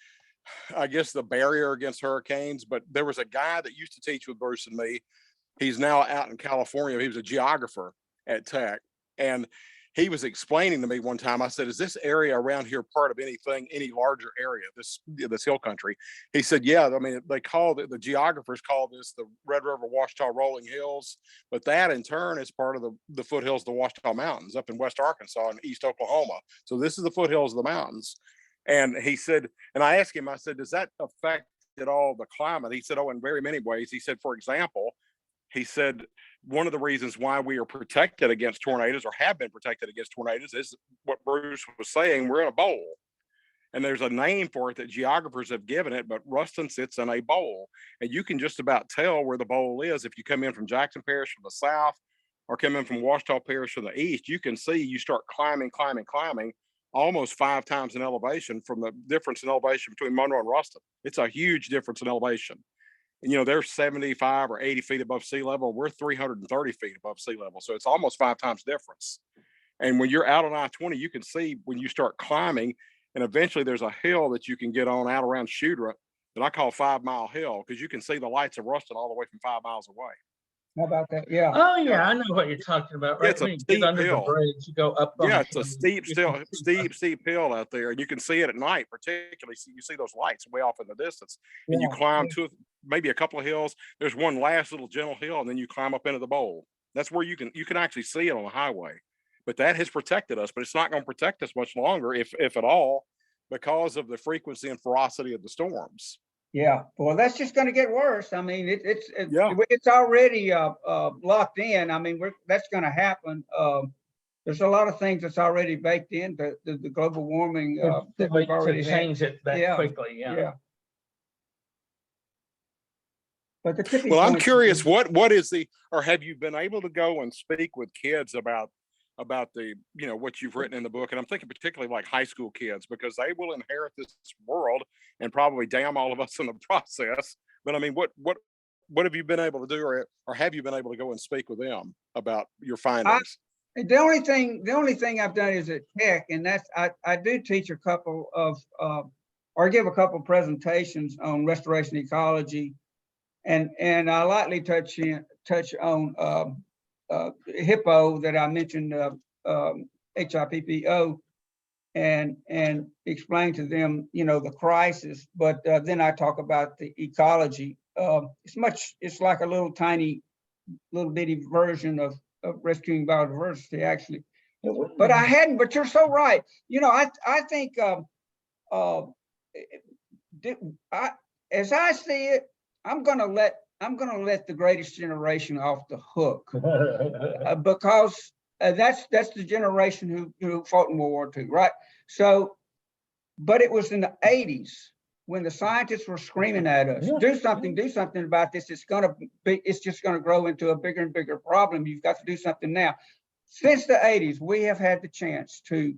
I guess the barrier against hurricanes. But there was a guy that used to teach with Bruce and me He's now out in California. He was a geographer at Tech. And he was explaining to me one time, I said, is this area around here part of anything, any larger area, this hill country? He said, yeah, I mean, they call it, the geographers call this the Red River Ouachita Rolling Hills, but that in turn is part of the foothills of the Ouachita Mountains up in West Arkansas and East Oklahoma. So this is the foothills of the mountains. And he said, and I asked him, I said, does that affect at all the climate? He said, oh, in very many ways. He said, for example, he said, one of the reasons why we are protected against tornadoes or have been protected against tornadoes is what Bruce was saying, we're in a bowl. And there's a name for it that geographers have given it, but Ruston sits in a bowl. And you can just about tell where the bowl is. If you come in from Jackson Parish from the south or come in from Ouachita Parish from the east, you can see you start climbing almost 5 times in elevation from the difference in elevation between Monroe and Ruston. It's a huge difference in elevation. And, you know, they're 75 or 80 feet above sea level. We're 330 feet above sea level. So it's almost 5 times difference. And when you're out on I-20, you can see when you start climbing, and eventually there's a hill that you can get on out around Shooter that I call 5 Mile Hill, because you can see the lights of Ruston all the way from 5 miles away. How about that? Yeah. Oh yeah, I know what you're talking about. Right, It's a when you get under steep the hill. bridge, you go up. on Yeah, the it's a hill. steep hill out there, and you can see it at night. Particularly, you see those lights way off in the distance, and you Yeah. climb to maybe a couple of hills. There's one last little gentle hill, and then you climb up into the bowl. That's where you can actually see it on the highway. But that has protected us, but it's not going to protect us much longer, if at all, because of the frequency and ferocity of the storms. Yeah, well, that's just going to get worse. I mean, Yeah. it's already locked in. I mean, that's going to happen. There's a lot of things that's already baked into the global warming that we've already to had. change it that Yeah. quickly. Yeah. But the tipping Well, I'm point- curious, what is or have you been able to go and speak with kids about the, you know, what you've written in the book? And I'm thinking particularly like high school kids, because they will inherit this world and probably damn all of us in the process. But I mean, what have you been able to do, or have you been able to go and speak with them about your findings? The only thing I've done is at Tech, and that's I do teach a couple of or give a couple presentations on restoration ecology, and I lightly touch on HIPPO that I mentioned, HIPPO, and explain to them, you know, the crisis. But then I talk about the ecology. It's like a little bitty version of rescuing biodiversity, actually. But you're so right. You know, I think as I see it, I'm gonna let the greatest generation off the hook, because that's the generation who fought in World War II, right? So, but it was in the 80s when the scientists were screaming at us, do something about this. It's just gonna grow into a bigger and bigger problem. You've got to do something now. Since the 80s, we have had the chance to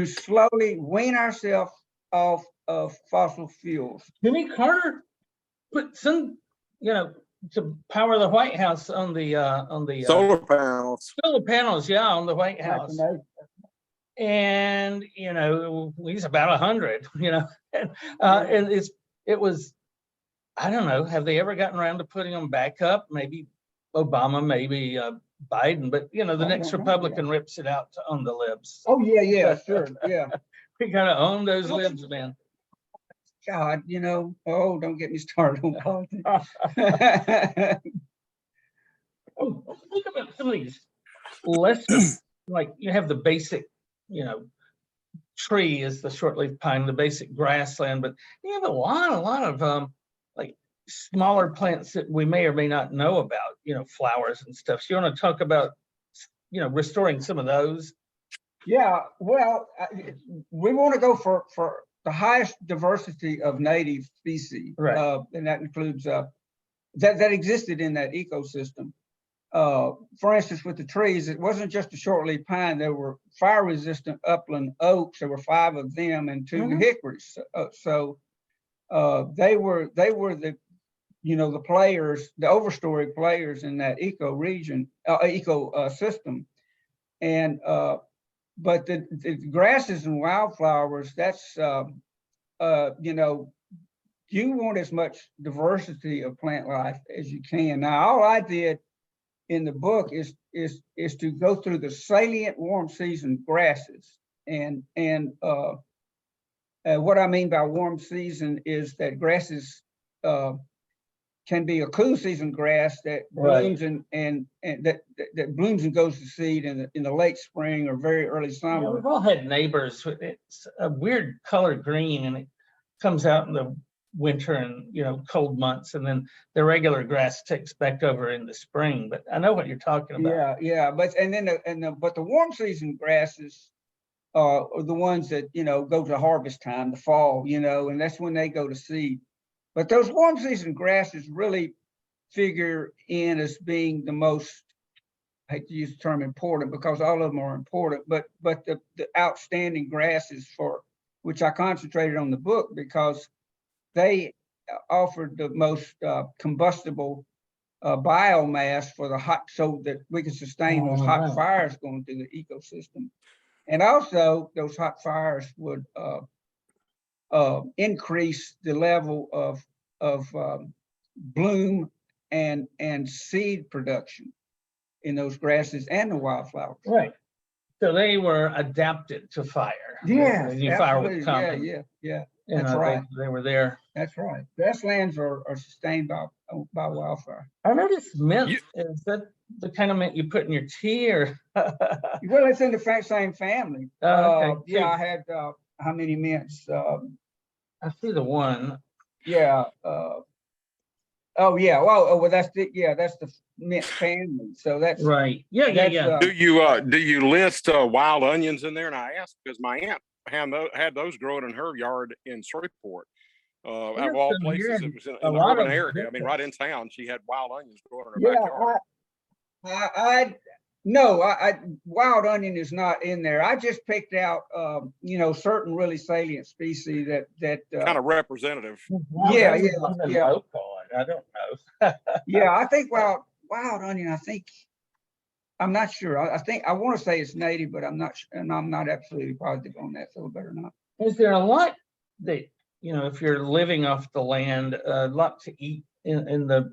slowly wean ourselves off of fossil fuels. Jimmy Carter put some, you know, to power the White House on the Solar panels. solar panels, on the White House. And you know, he's about 100, you know, and it was, I don't know, have they ever gotten around to putting them back up? Maybe Obama, maybe Biden, but you know, the next Republican rips it out to own the libs. Oh yeah, sure, yeah. We gotta own those libs, man. God, you know, don't get me started on politics. Think about some of these lessons. Like you have the basic, you know, tree is the shortleaf pine, the basic grassland, but you have a lot of like smaller plants that we may or may not know about, you know, flowers and stuff. So you want to talk about, you know, restoring some of those? Yeah, well, we want to go for the highest diversity of native species, right? And that includes that existed in that ecosystem. For instance, with the trees, it wasn't just a shortleaf pine. There were fire-resistant upland oaks. There were 5 of them and 2 hickories. So they were the, you know, the players, the overstory players in that ecosystem. And but the grasses and wildflowers, that's you know, you want as much diversity of plant life as you can. Now, all I did in the book is to go through the salient warm season grasses. And what I mean by warm season is that grasses can be a cool season grass that blooms and that blooms and goes to seed in the late spring or very early summer. Yeah, we've all had neighbors. It's a weird color green, and it comes out in the winter and cold months, and then the regular grass takes back over in the spring. But I know what you're talking about. Yeah. But the warm season grasses are the ones that go to harvest time, the fall, and that's when they go to seed. But those warm season grasses really figure in as being the most, I hate to use the term important because all of them are important, but the outstanding grasses for which I concentrated on the book because they offered the most combustible biomass for the hot, so that we can sustain those hot fires going through the ecosystem. And also those hot fires would increase the level of bloom and seed production in those grasses and the wildflowers. Right. So they were adapted to fire. Yeah, The new fire would come. Yeah. That's right. They were there. That's right. Grasslands are sustained by wildfire. I noticed mint. Is that the kind of mint you put in your tea, or? Well, it's in the same family. Okay. Yeah, I had how many mints? I see the one. Yeah. Oh yeah. Well, that's the mint family. So that's right. Yeah. Do you list wild onions in there? And I asked because my aunt had those growing in her yard in Shreveport. Out of all places, it was in the urban area. I mean, right in town, she had wild onions growing in her backyard. Wild onion is not in there. I just picked out, certain really salient species that kind of representative. Yeah. I don't know. Yeah, I think wild onion. I'm not sure. I want to say it's native, but I'm not absolutely positive on that. So it better not. Is there a lot that if you're living off the land, a lot to eat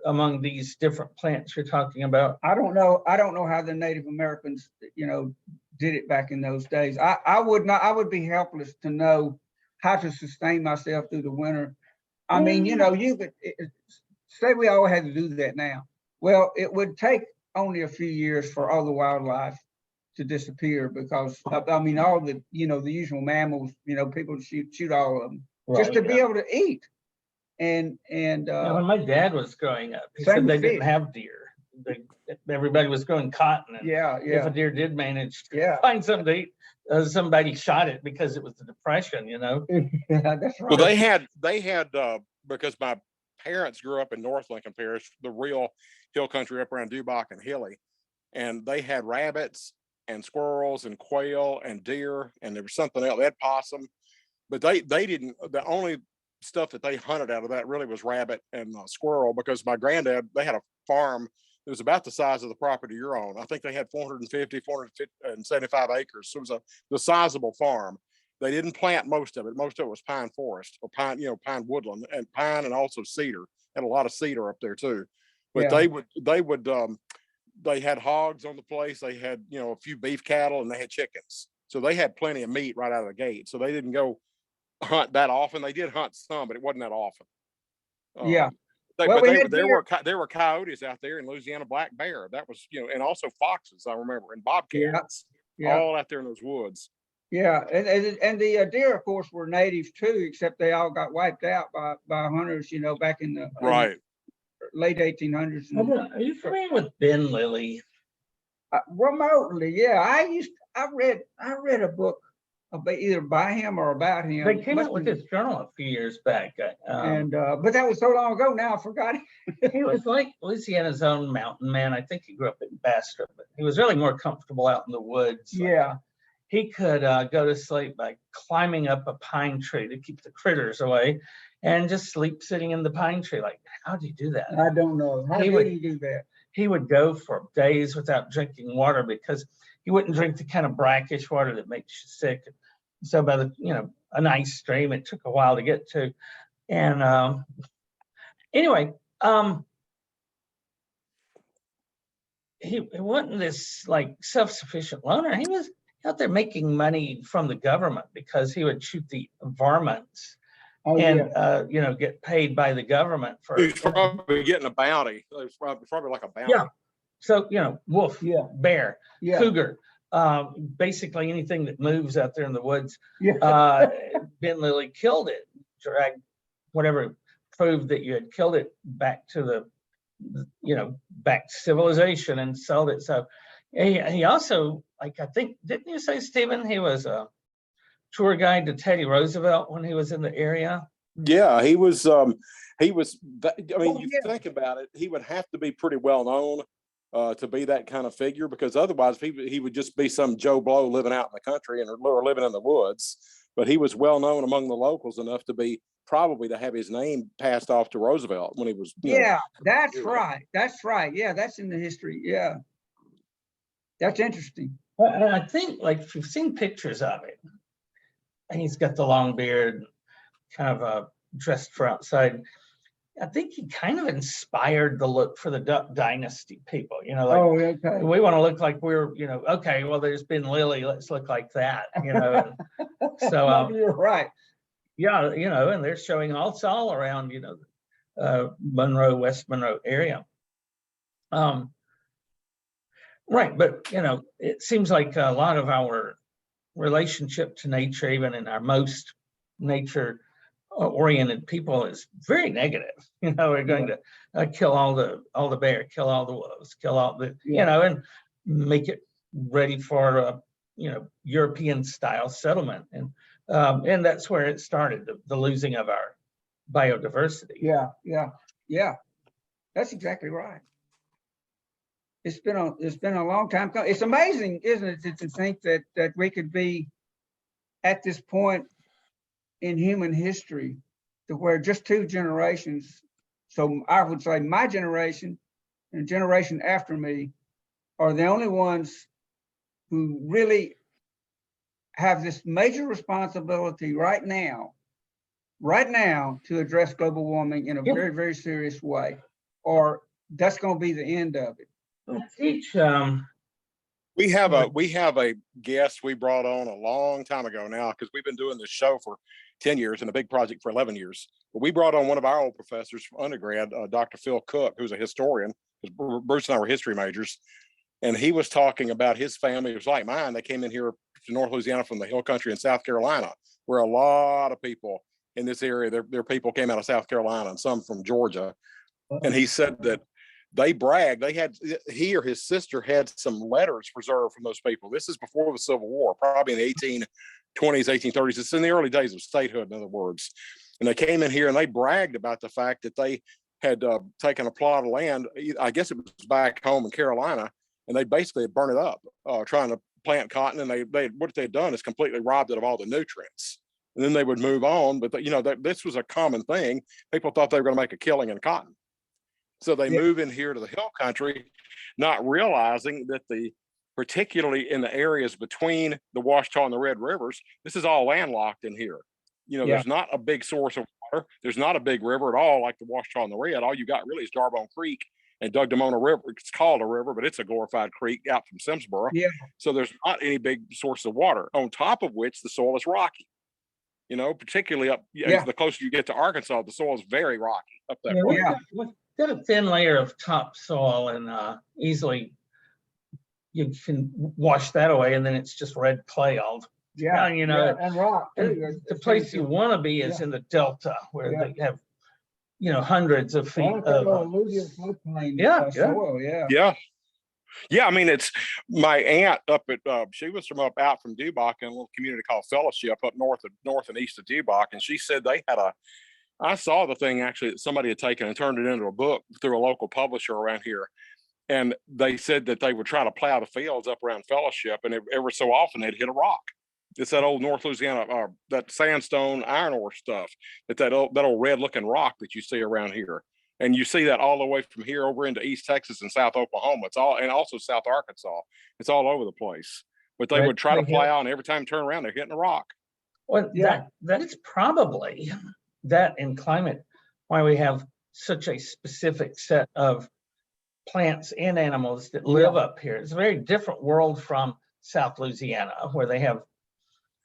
among these different plants you're talking about? I don't know how the Native Americans, did it back in those days. I would be helpless to know how to sustain myself through the winter. I mean, you could say we all had to do that now. Well, it would take only a few years for all the wildlife to disappear because I mean, all the, the usual mammals, people shoot all of them just to be able to eat. And when my dad was growing up, he said they didn't have deer. Everybody was growing cotton. And if a deer did manage to find something to eat, somebody shot it because it was the Depression, Yeah, that's right. Well, they had because my parents grew up in North Lincoln Parish, the real hill country up around Dubach and Hilly, and they had rabbits and squirrels and quail and deer, and there was something else. They had possum, but they didn't. The only stuff that they hunted out of that really was rabbit and squirrel, because my granddad, they had a farm that was about the size of the property you're on. I think they had 475 acres. So it was the sizable farm. They didn't plant most of it. Most of it was pine forest or pine woodland, and pine, and also cedar. Had a lot of cedar up there too. But they had hogs on the place. They had, a few beef cattle, and they had chickens. So they had plenty of meat right out of the gate. So they didn't go hunt that often. They did hunt some, but it wasn't that often. There were coyotes out there, in Louisiana black bear. That was, and also foxes, I remember, and bobcats, all out there in those woods. Yeah, and the deer, of course, were native too, except they all got wiped out by hunters, back in the late 1800s. Are you familiar with Ben Lilly? Remotely, yeah. I read a book either by him or about him. They came out with this journal a few years back. But that was so long ago now, I forgot it. He was like Louisiana's own mountain man. I think he grew up in Bastrop, but he was really more comfortable out in the woods. Yeah. He could go to sleep by climbing up a pine tree to keep the critters away, and just sleep sitting in the pine tree. Like, how do you do that? I don't know. How did he do that? He would go for days without drinking water because he wouldn't drink the kind of brackish water that makes you sick. So by a nice stream, it took a while to get to. And anyway, he wasn't this like self-sufficient loner. He was out there making money from the government because he would shoot the varmints and you know, get paid by the government for. He's probably getting a bounty. It's probably like a bounty. Yeah. So, you know, wolf, bear, cougar, basically anything that moves out there in the woods. Ben Lilly killed it, dragged whatever, proved that you had killed it back to the, you know, back to civilization and sold it. So he also, like, I think, didn't you say, Stephen, he was a tour guide to Teddy Roosevelt when he was in the area? Yeah, he was, I mean, you think about it, he would have to be pretty well known to be that kind of figure, because otherwise he would just be some Joe Blow living out in the country or living in the woods. But he was well known among the locals enough to be probably to have his name passed off to Roosevelt when he was. That's right. That's right. Yeah, that's in the history. Yeah, that's interesting. And I think, like, if you've seen pictures of it, and he's got the long beard, kind of dressed for outside. I think he kind of inspired the look for the Duck Dynasty people, you know, like, we want to look like we're, you know, okay, well, there's been Lilly, let's look like that, you know. So you're right. Yeah, you know, and they're showing all around, you know, Monroe, West Monroe area. Right, but, you know, it seems like a lot of our relationship to nature, even in our most nature oriented people, is very negative. You know, we're going to kill all the bear, kill all the wolves, kill all the, you know, and make it ready for you know, European style settlement. And that's where it started, the losing of our biodiversity. Yeah, that's exactly right. It's been a long time coming. It's amazing, isn't it, to think that we could be at this point in human history to where just 2 generations, so I would say my generation and generation after me, are the only ones who really have this major responsibility right now to address global warming in a very, very serious way, or that's going to be the end of it. We have a guest we brought on a long time ago now, because we've been doing this show for 10 years and a big project for 11 years. But we brought on one of our old professors from undergrad, Dr. Phil Cook, who's a historian. Bruce and I were history majors. And he was talking about his family. It was like mine. They came in here to North Louisiana from the hill country in South Carolina, where a lot of people in this area, their people came out of South Carolina and some from Georgia. And he said that they bragged, he or his sister had some letters preserved from those people. This is before the Civil War, probably in the 1820s, 1830s. It's in the early days of statehood, in other words. And they came in here and they bragged about the fact that they had taken a plot of land, I guess it was back home in Carolina, and they basically had burned it up, trying to plant cotton. And what they had done is completely robbed it of all the nutrients. And then they would move on. But you know, this was a common thing. People thought they were going to make a killing in cotton. So they move in here to the hill country, not realizing that particularly in the areas between the Ouachita and the Red Rivers, this is all landlocked in here. You know, there's not a big source of water. There's not a big river at all, like the Ouachita and the Red. All you got really is Darbone Creek and Dugdamona River. It's called a river, but it's a glorified creek out from Simsboro. So there's not any big source of water, on top of which the soil is rocky. You know, particularly up, the closer you get to Arkansas, the soil is very rocky up that way. We've got a thin layer of topsoil, and easily you can wash that away, and then it's just red clay all. You know, and rock. The place you want to be is in the Delta, where they have, you know, hundreds of feet of soil. Yeah, I mean, it's my aunt up at she was from out from Dubach in a little community called Fellowship up north and east of Dubach, and she said they had I saw the thing actually that somebody had taken and turned it into a book through a local publisher around here. And they said that they would try to plow the fields up around Fellowship, and every so often they'd hit a rock. It's that old North Louisiana, that sandstone iron ore stuff, that old red looking rock that you see around here. And you see that all the way from here over into East Texas and South Oklahoma. And also South Arkansas. It's all over the place. But they would try to plow, and every time you turn around, they're hitting a rock. Well, that is probably that in climate, why we have such a specific set of plants and animals that live up here. It's a very different world from South Louisiana, where they have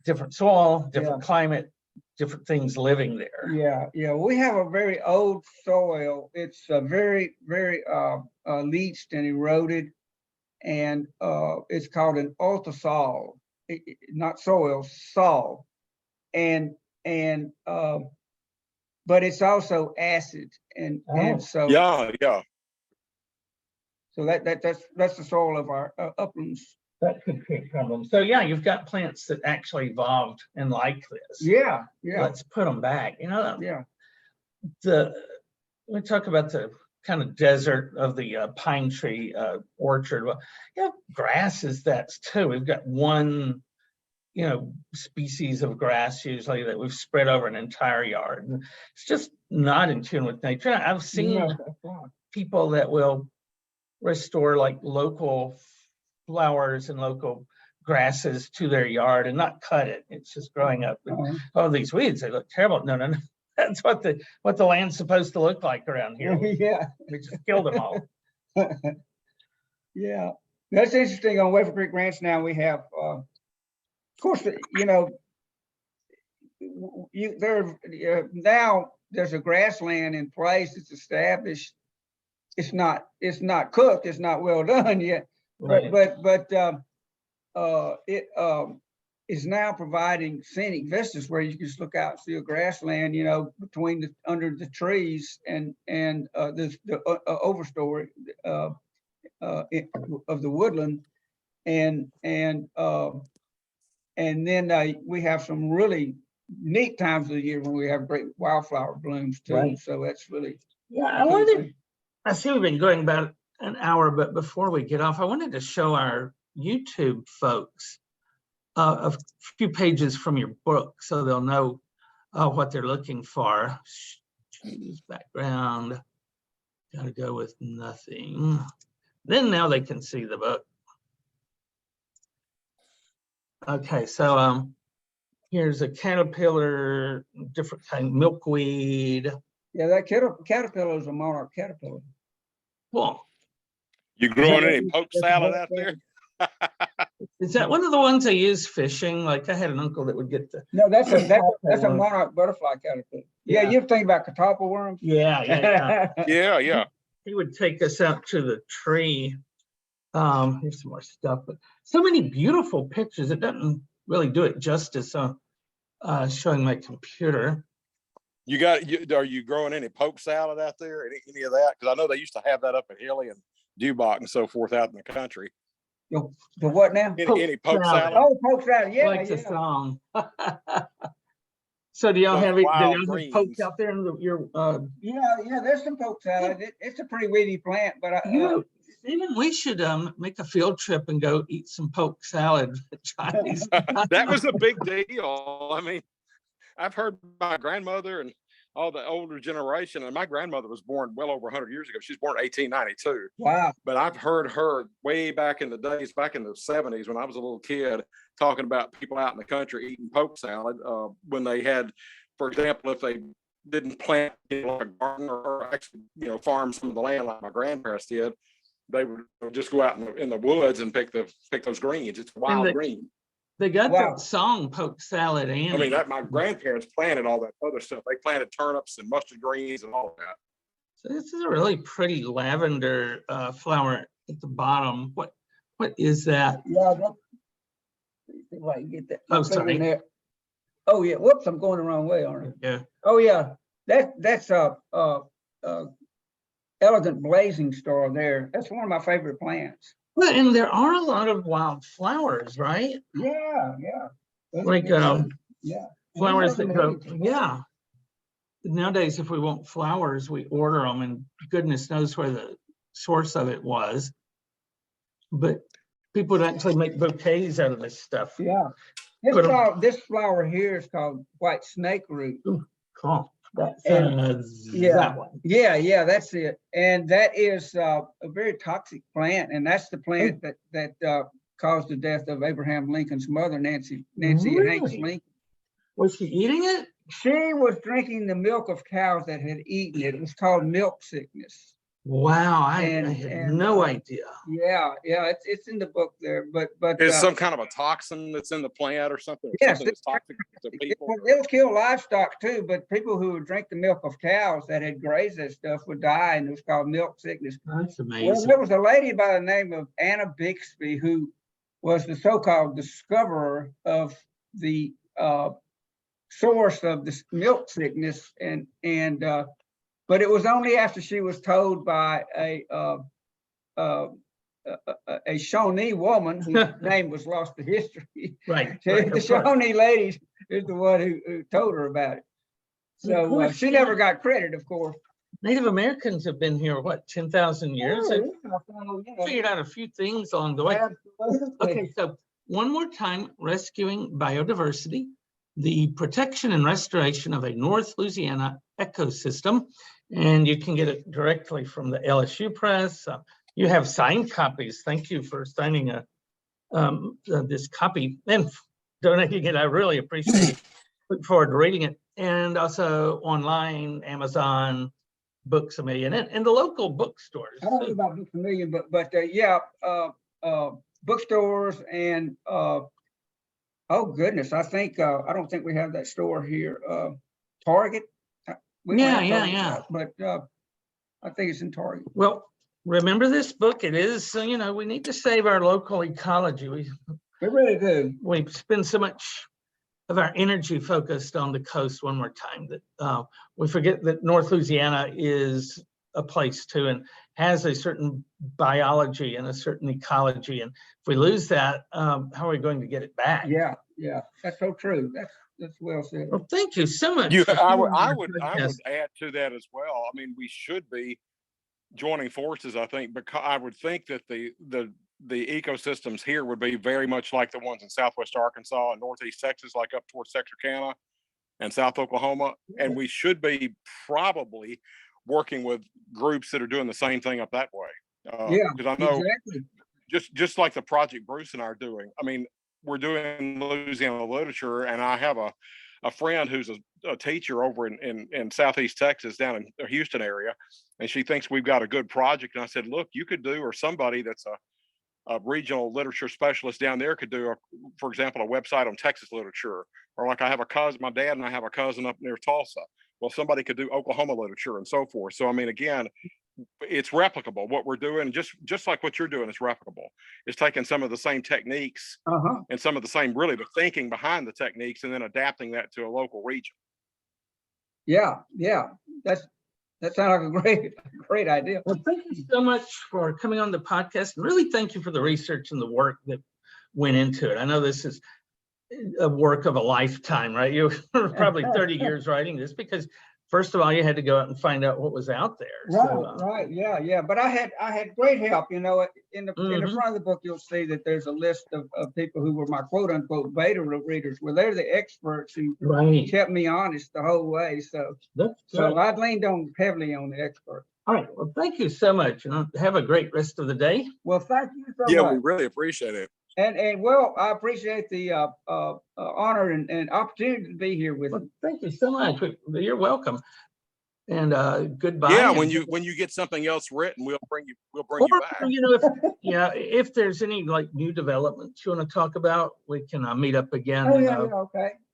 different soil, different climate, different things living there. Yeah. We have a very old soil. It's very, very leached and eroded, and it's called an ultrasol, not soil, sol, and but it's also acid, and so so that's the soil of our uplands. That could create problems. So yeah, you've got plants that actually evolved and like this. Yeah. Let's put them back. You know, Yeah. we talk about the kind of desert of the pine tree orchard. Well, grasses, that's too. We've got one, species of grass usually that we've spread over an entire yard. And it's just not in tune with nature. I've seen people that will restore like local flowers and local grasses to their yard and not cut it. It's just growing up. Oh, these weeds, they look terrible. No. That's what the land's supposed to look like around here. Yeah. We just killed them all. Yeah. That's interesting. On Wafer Creek Ranch now we have, of course, now there's a grassland in place. It's established. It's not cooked. It's not well done yet. Right. But it is now providing scenic vistas where you can just look out and see a grassland, between under the trees and the overstory of the woodland, and then we have some really neat times of the year when we have great wildflower blooms too. Right. So that's really I see we've been going about an hour, but before we get off, I wanted to show our YouTube folks a few pages from your book so they'll know what they're looking for. Choose background, gotta go with nothing. Then now they can see the book. Okay, so here's a caterpillar, different kind, milkweed. Yeah, that caterpillar is a monarch caterpillar. Cool. You growing any poke salad out there? Is that one of the ones they use fishing? Like I had an uncle that would get the. No, that's a monarch butterfly caterpillar. Yeah, you think about catappa worms? Yeah. Yeah. He would take us out to the tree. Here's some more stuff, but so many beautiful pictures. It doesn't really do it justice showing my computer. Are you growing any poke salad out there? Any of that? Because I know they used to have that up at Hilly and Dubach and so forth out in the country. The what now? Any poke salad? Oh, poke salad. Yeah, like the song. So do y'all have poke out there in your? Yeah. There's some poke salad. It's a pretty weedy plant, but even we should make a field trip and go eat some poke salad. That was a big deal. I mean, I've heard my grandmother and all the older generation, and my grandmother was born well over 100 years ago. She was born in 1892. Wow. But I've heard her way back in the days, back in the 70s when I was a little kid, talking about people out in the country eating poke salad when they had, for example, if they didn't plant like a garden or actually, farm some of the land like my grandparents did, they would just go out in the woods and pick those greens. It's wild green. They got that song, Poke Salad Annie. I mean, my grandparents planted all that other stuff. They planted turnips and mustard greens and all of that. So this is a really pretty lavender flower at the bottom. What is that? Yeah, see if I can get that. Oh, sorry. Oh yeah. Whoops, I'm going the wrong way, aren't I? Yeah. Oh yeah. That's elegant blazing star there. That's one of my favorite plants. Well, and there are a lot of wild flowers, right? Yeah. Like flowers that go. Yeah. Nowadays, if we want flowers, we order them, and goodness knows where the source of it was. But people would actually make bouquets out of this stuff. Yeah. This flower here is called white snake root. Ooh, cool. That's that one. Yeah, that's it. And that is a very toxic plant, and that's the plant that caused the death of Abraham Lincoln's mother, Nancy Really? Hanks Lincoln. Was she eating it? She was drinking the milk of cows that had eaten it. It was called milk sickness. Wow, I And- had and, no idea. Yeah, it's in the book there, but Is some kind of a toxin that's in the plant or something? Or Yes, something that's toxic to people? it'll kill livestock too, but people who would drink the milk of cows that had grazed that stuff would die, and it was called milk sickness. That's Well, amazing. there was a lady by the name of Anna Bixby who was the so-called discoverer of the source of this milk sickness, but it was only after she was told by a Shawnee woman whose name was lost to history. Right. The Shawnee lady is the one who told her about it. So she never got credit, of course. Native Americans have been here, what, 10,000 years? They've Yeah, figured out a few things along the way. absolutely. Okay, so one more time, rescuing biodiversity, the protection and restoration of a North Louisiana ecosystem. And you can get it directly from the LSU Press. You have signed copies. Thank you for signing this copy and donating it. I really appreciate it. Look forward to reading it. And also online, Amazon, Books A Million, and the local bookstores. I don't know about Books A Million, but yeah, bookstores and oh goodness, I think I don't think we have that store here. Target. We don't have Target, Yeah. But I think it's in Target. Well, remember this book. It is, we need to save our local ecology. We really do. We spend so much of our energy focused on the coast one more time that we forget that North Louisiana is a place too and has a certain biology and a certain ecology. And if we lose that, how are we going to get it back? Yeah, that's so true. That's well said. Well, thank you so much. I would add to that as well. I mean, we should be joining forces, I think, because I would think that the ecosystems here would be very much like the ones in Southwest Arkansas and Northeast Texas, like up towards Texarkana and South Oklahoma. And we should be probably working with groups that are doing the same thing up that way. Because I know just like the project Bruce and I are doing. I mean, we're doing Louisiana literature, and I have a friend who's a teacher over in Southeast Texas, down in the Houston area, and she thinks we've got a good project. And I said, look, you could do, or somebody that's a regional literature specialist down there could do, for example, a website on Texas literature, or like I have a cousin, my dad and I have a cousin up near Tulsa. Well, somebody could do Oklahoma literature and so forth. So, I mean, again, it's replicable. What we're doing, just like what you're doing, is replicable. It's taking some of the same techniques and some of the same, really, the thinking behind the techniques, and then adapting that to a local region. Yeah, that sounds like a great idea. Well, thank you so much for coming on the podcast. And really, thank you for the research and the work that went into it. I know this is a work of a lifetime, right? You were probably 30 years writing this because, first of all, you had to go out and find out what was out there. Right. Yeah. But I had great help. In the front of the book, you'll see that there's a list of people who were my quote unquote beta readers. Well, they're the experts who kept me honest the whole way. So I leaned heavily on the experts. All right. Well, thank you so much, and have a great rest of the day. Well, thank you so much. Yeah, we really appreciate it. And well, I appreciate the honor and opportunity to be here with you. Thank you so much. You're welcome. And goodbye. Yeah, when you get something else written, we'll bring you back. If there's any like new developments you want to talk about, we can meet up again.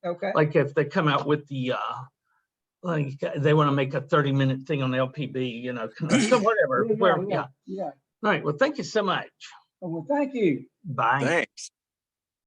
Okay. Like if they come out with the like they want to make a 30-minute thing on LPB, so whatever. Yeah. All right. Well, thank you so much. Well, thank you. Bye. Thanks.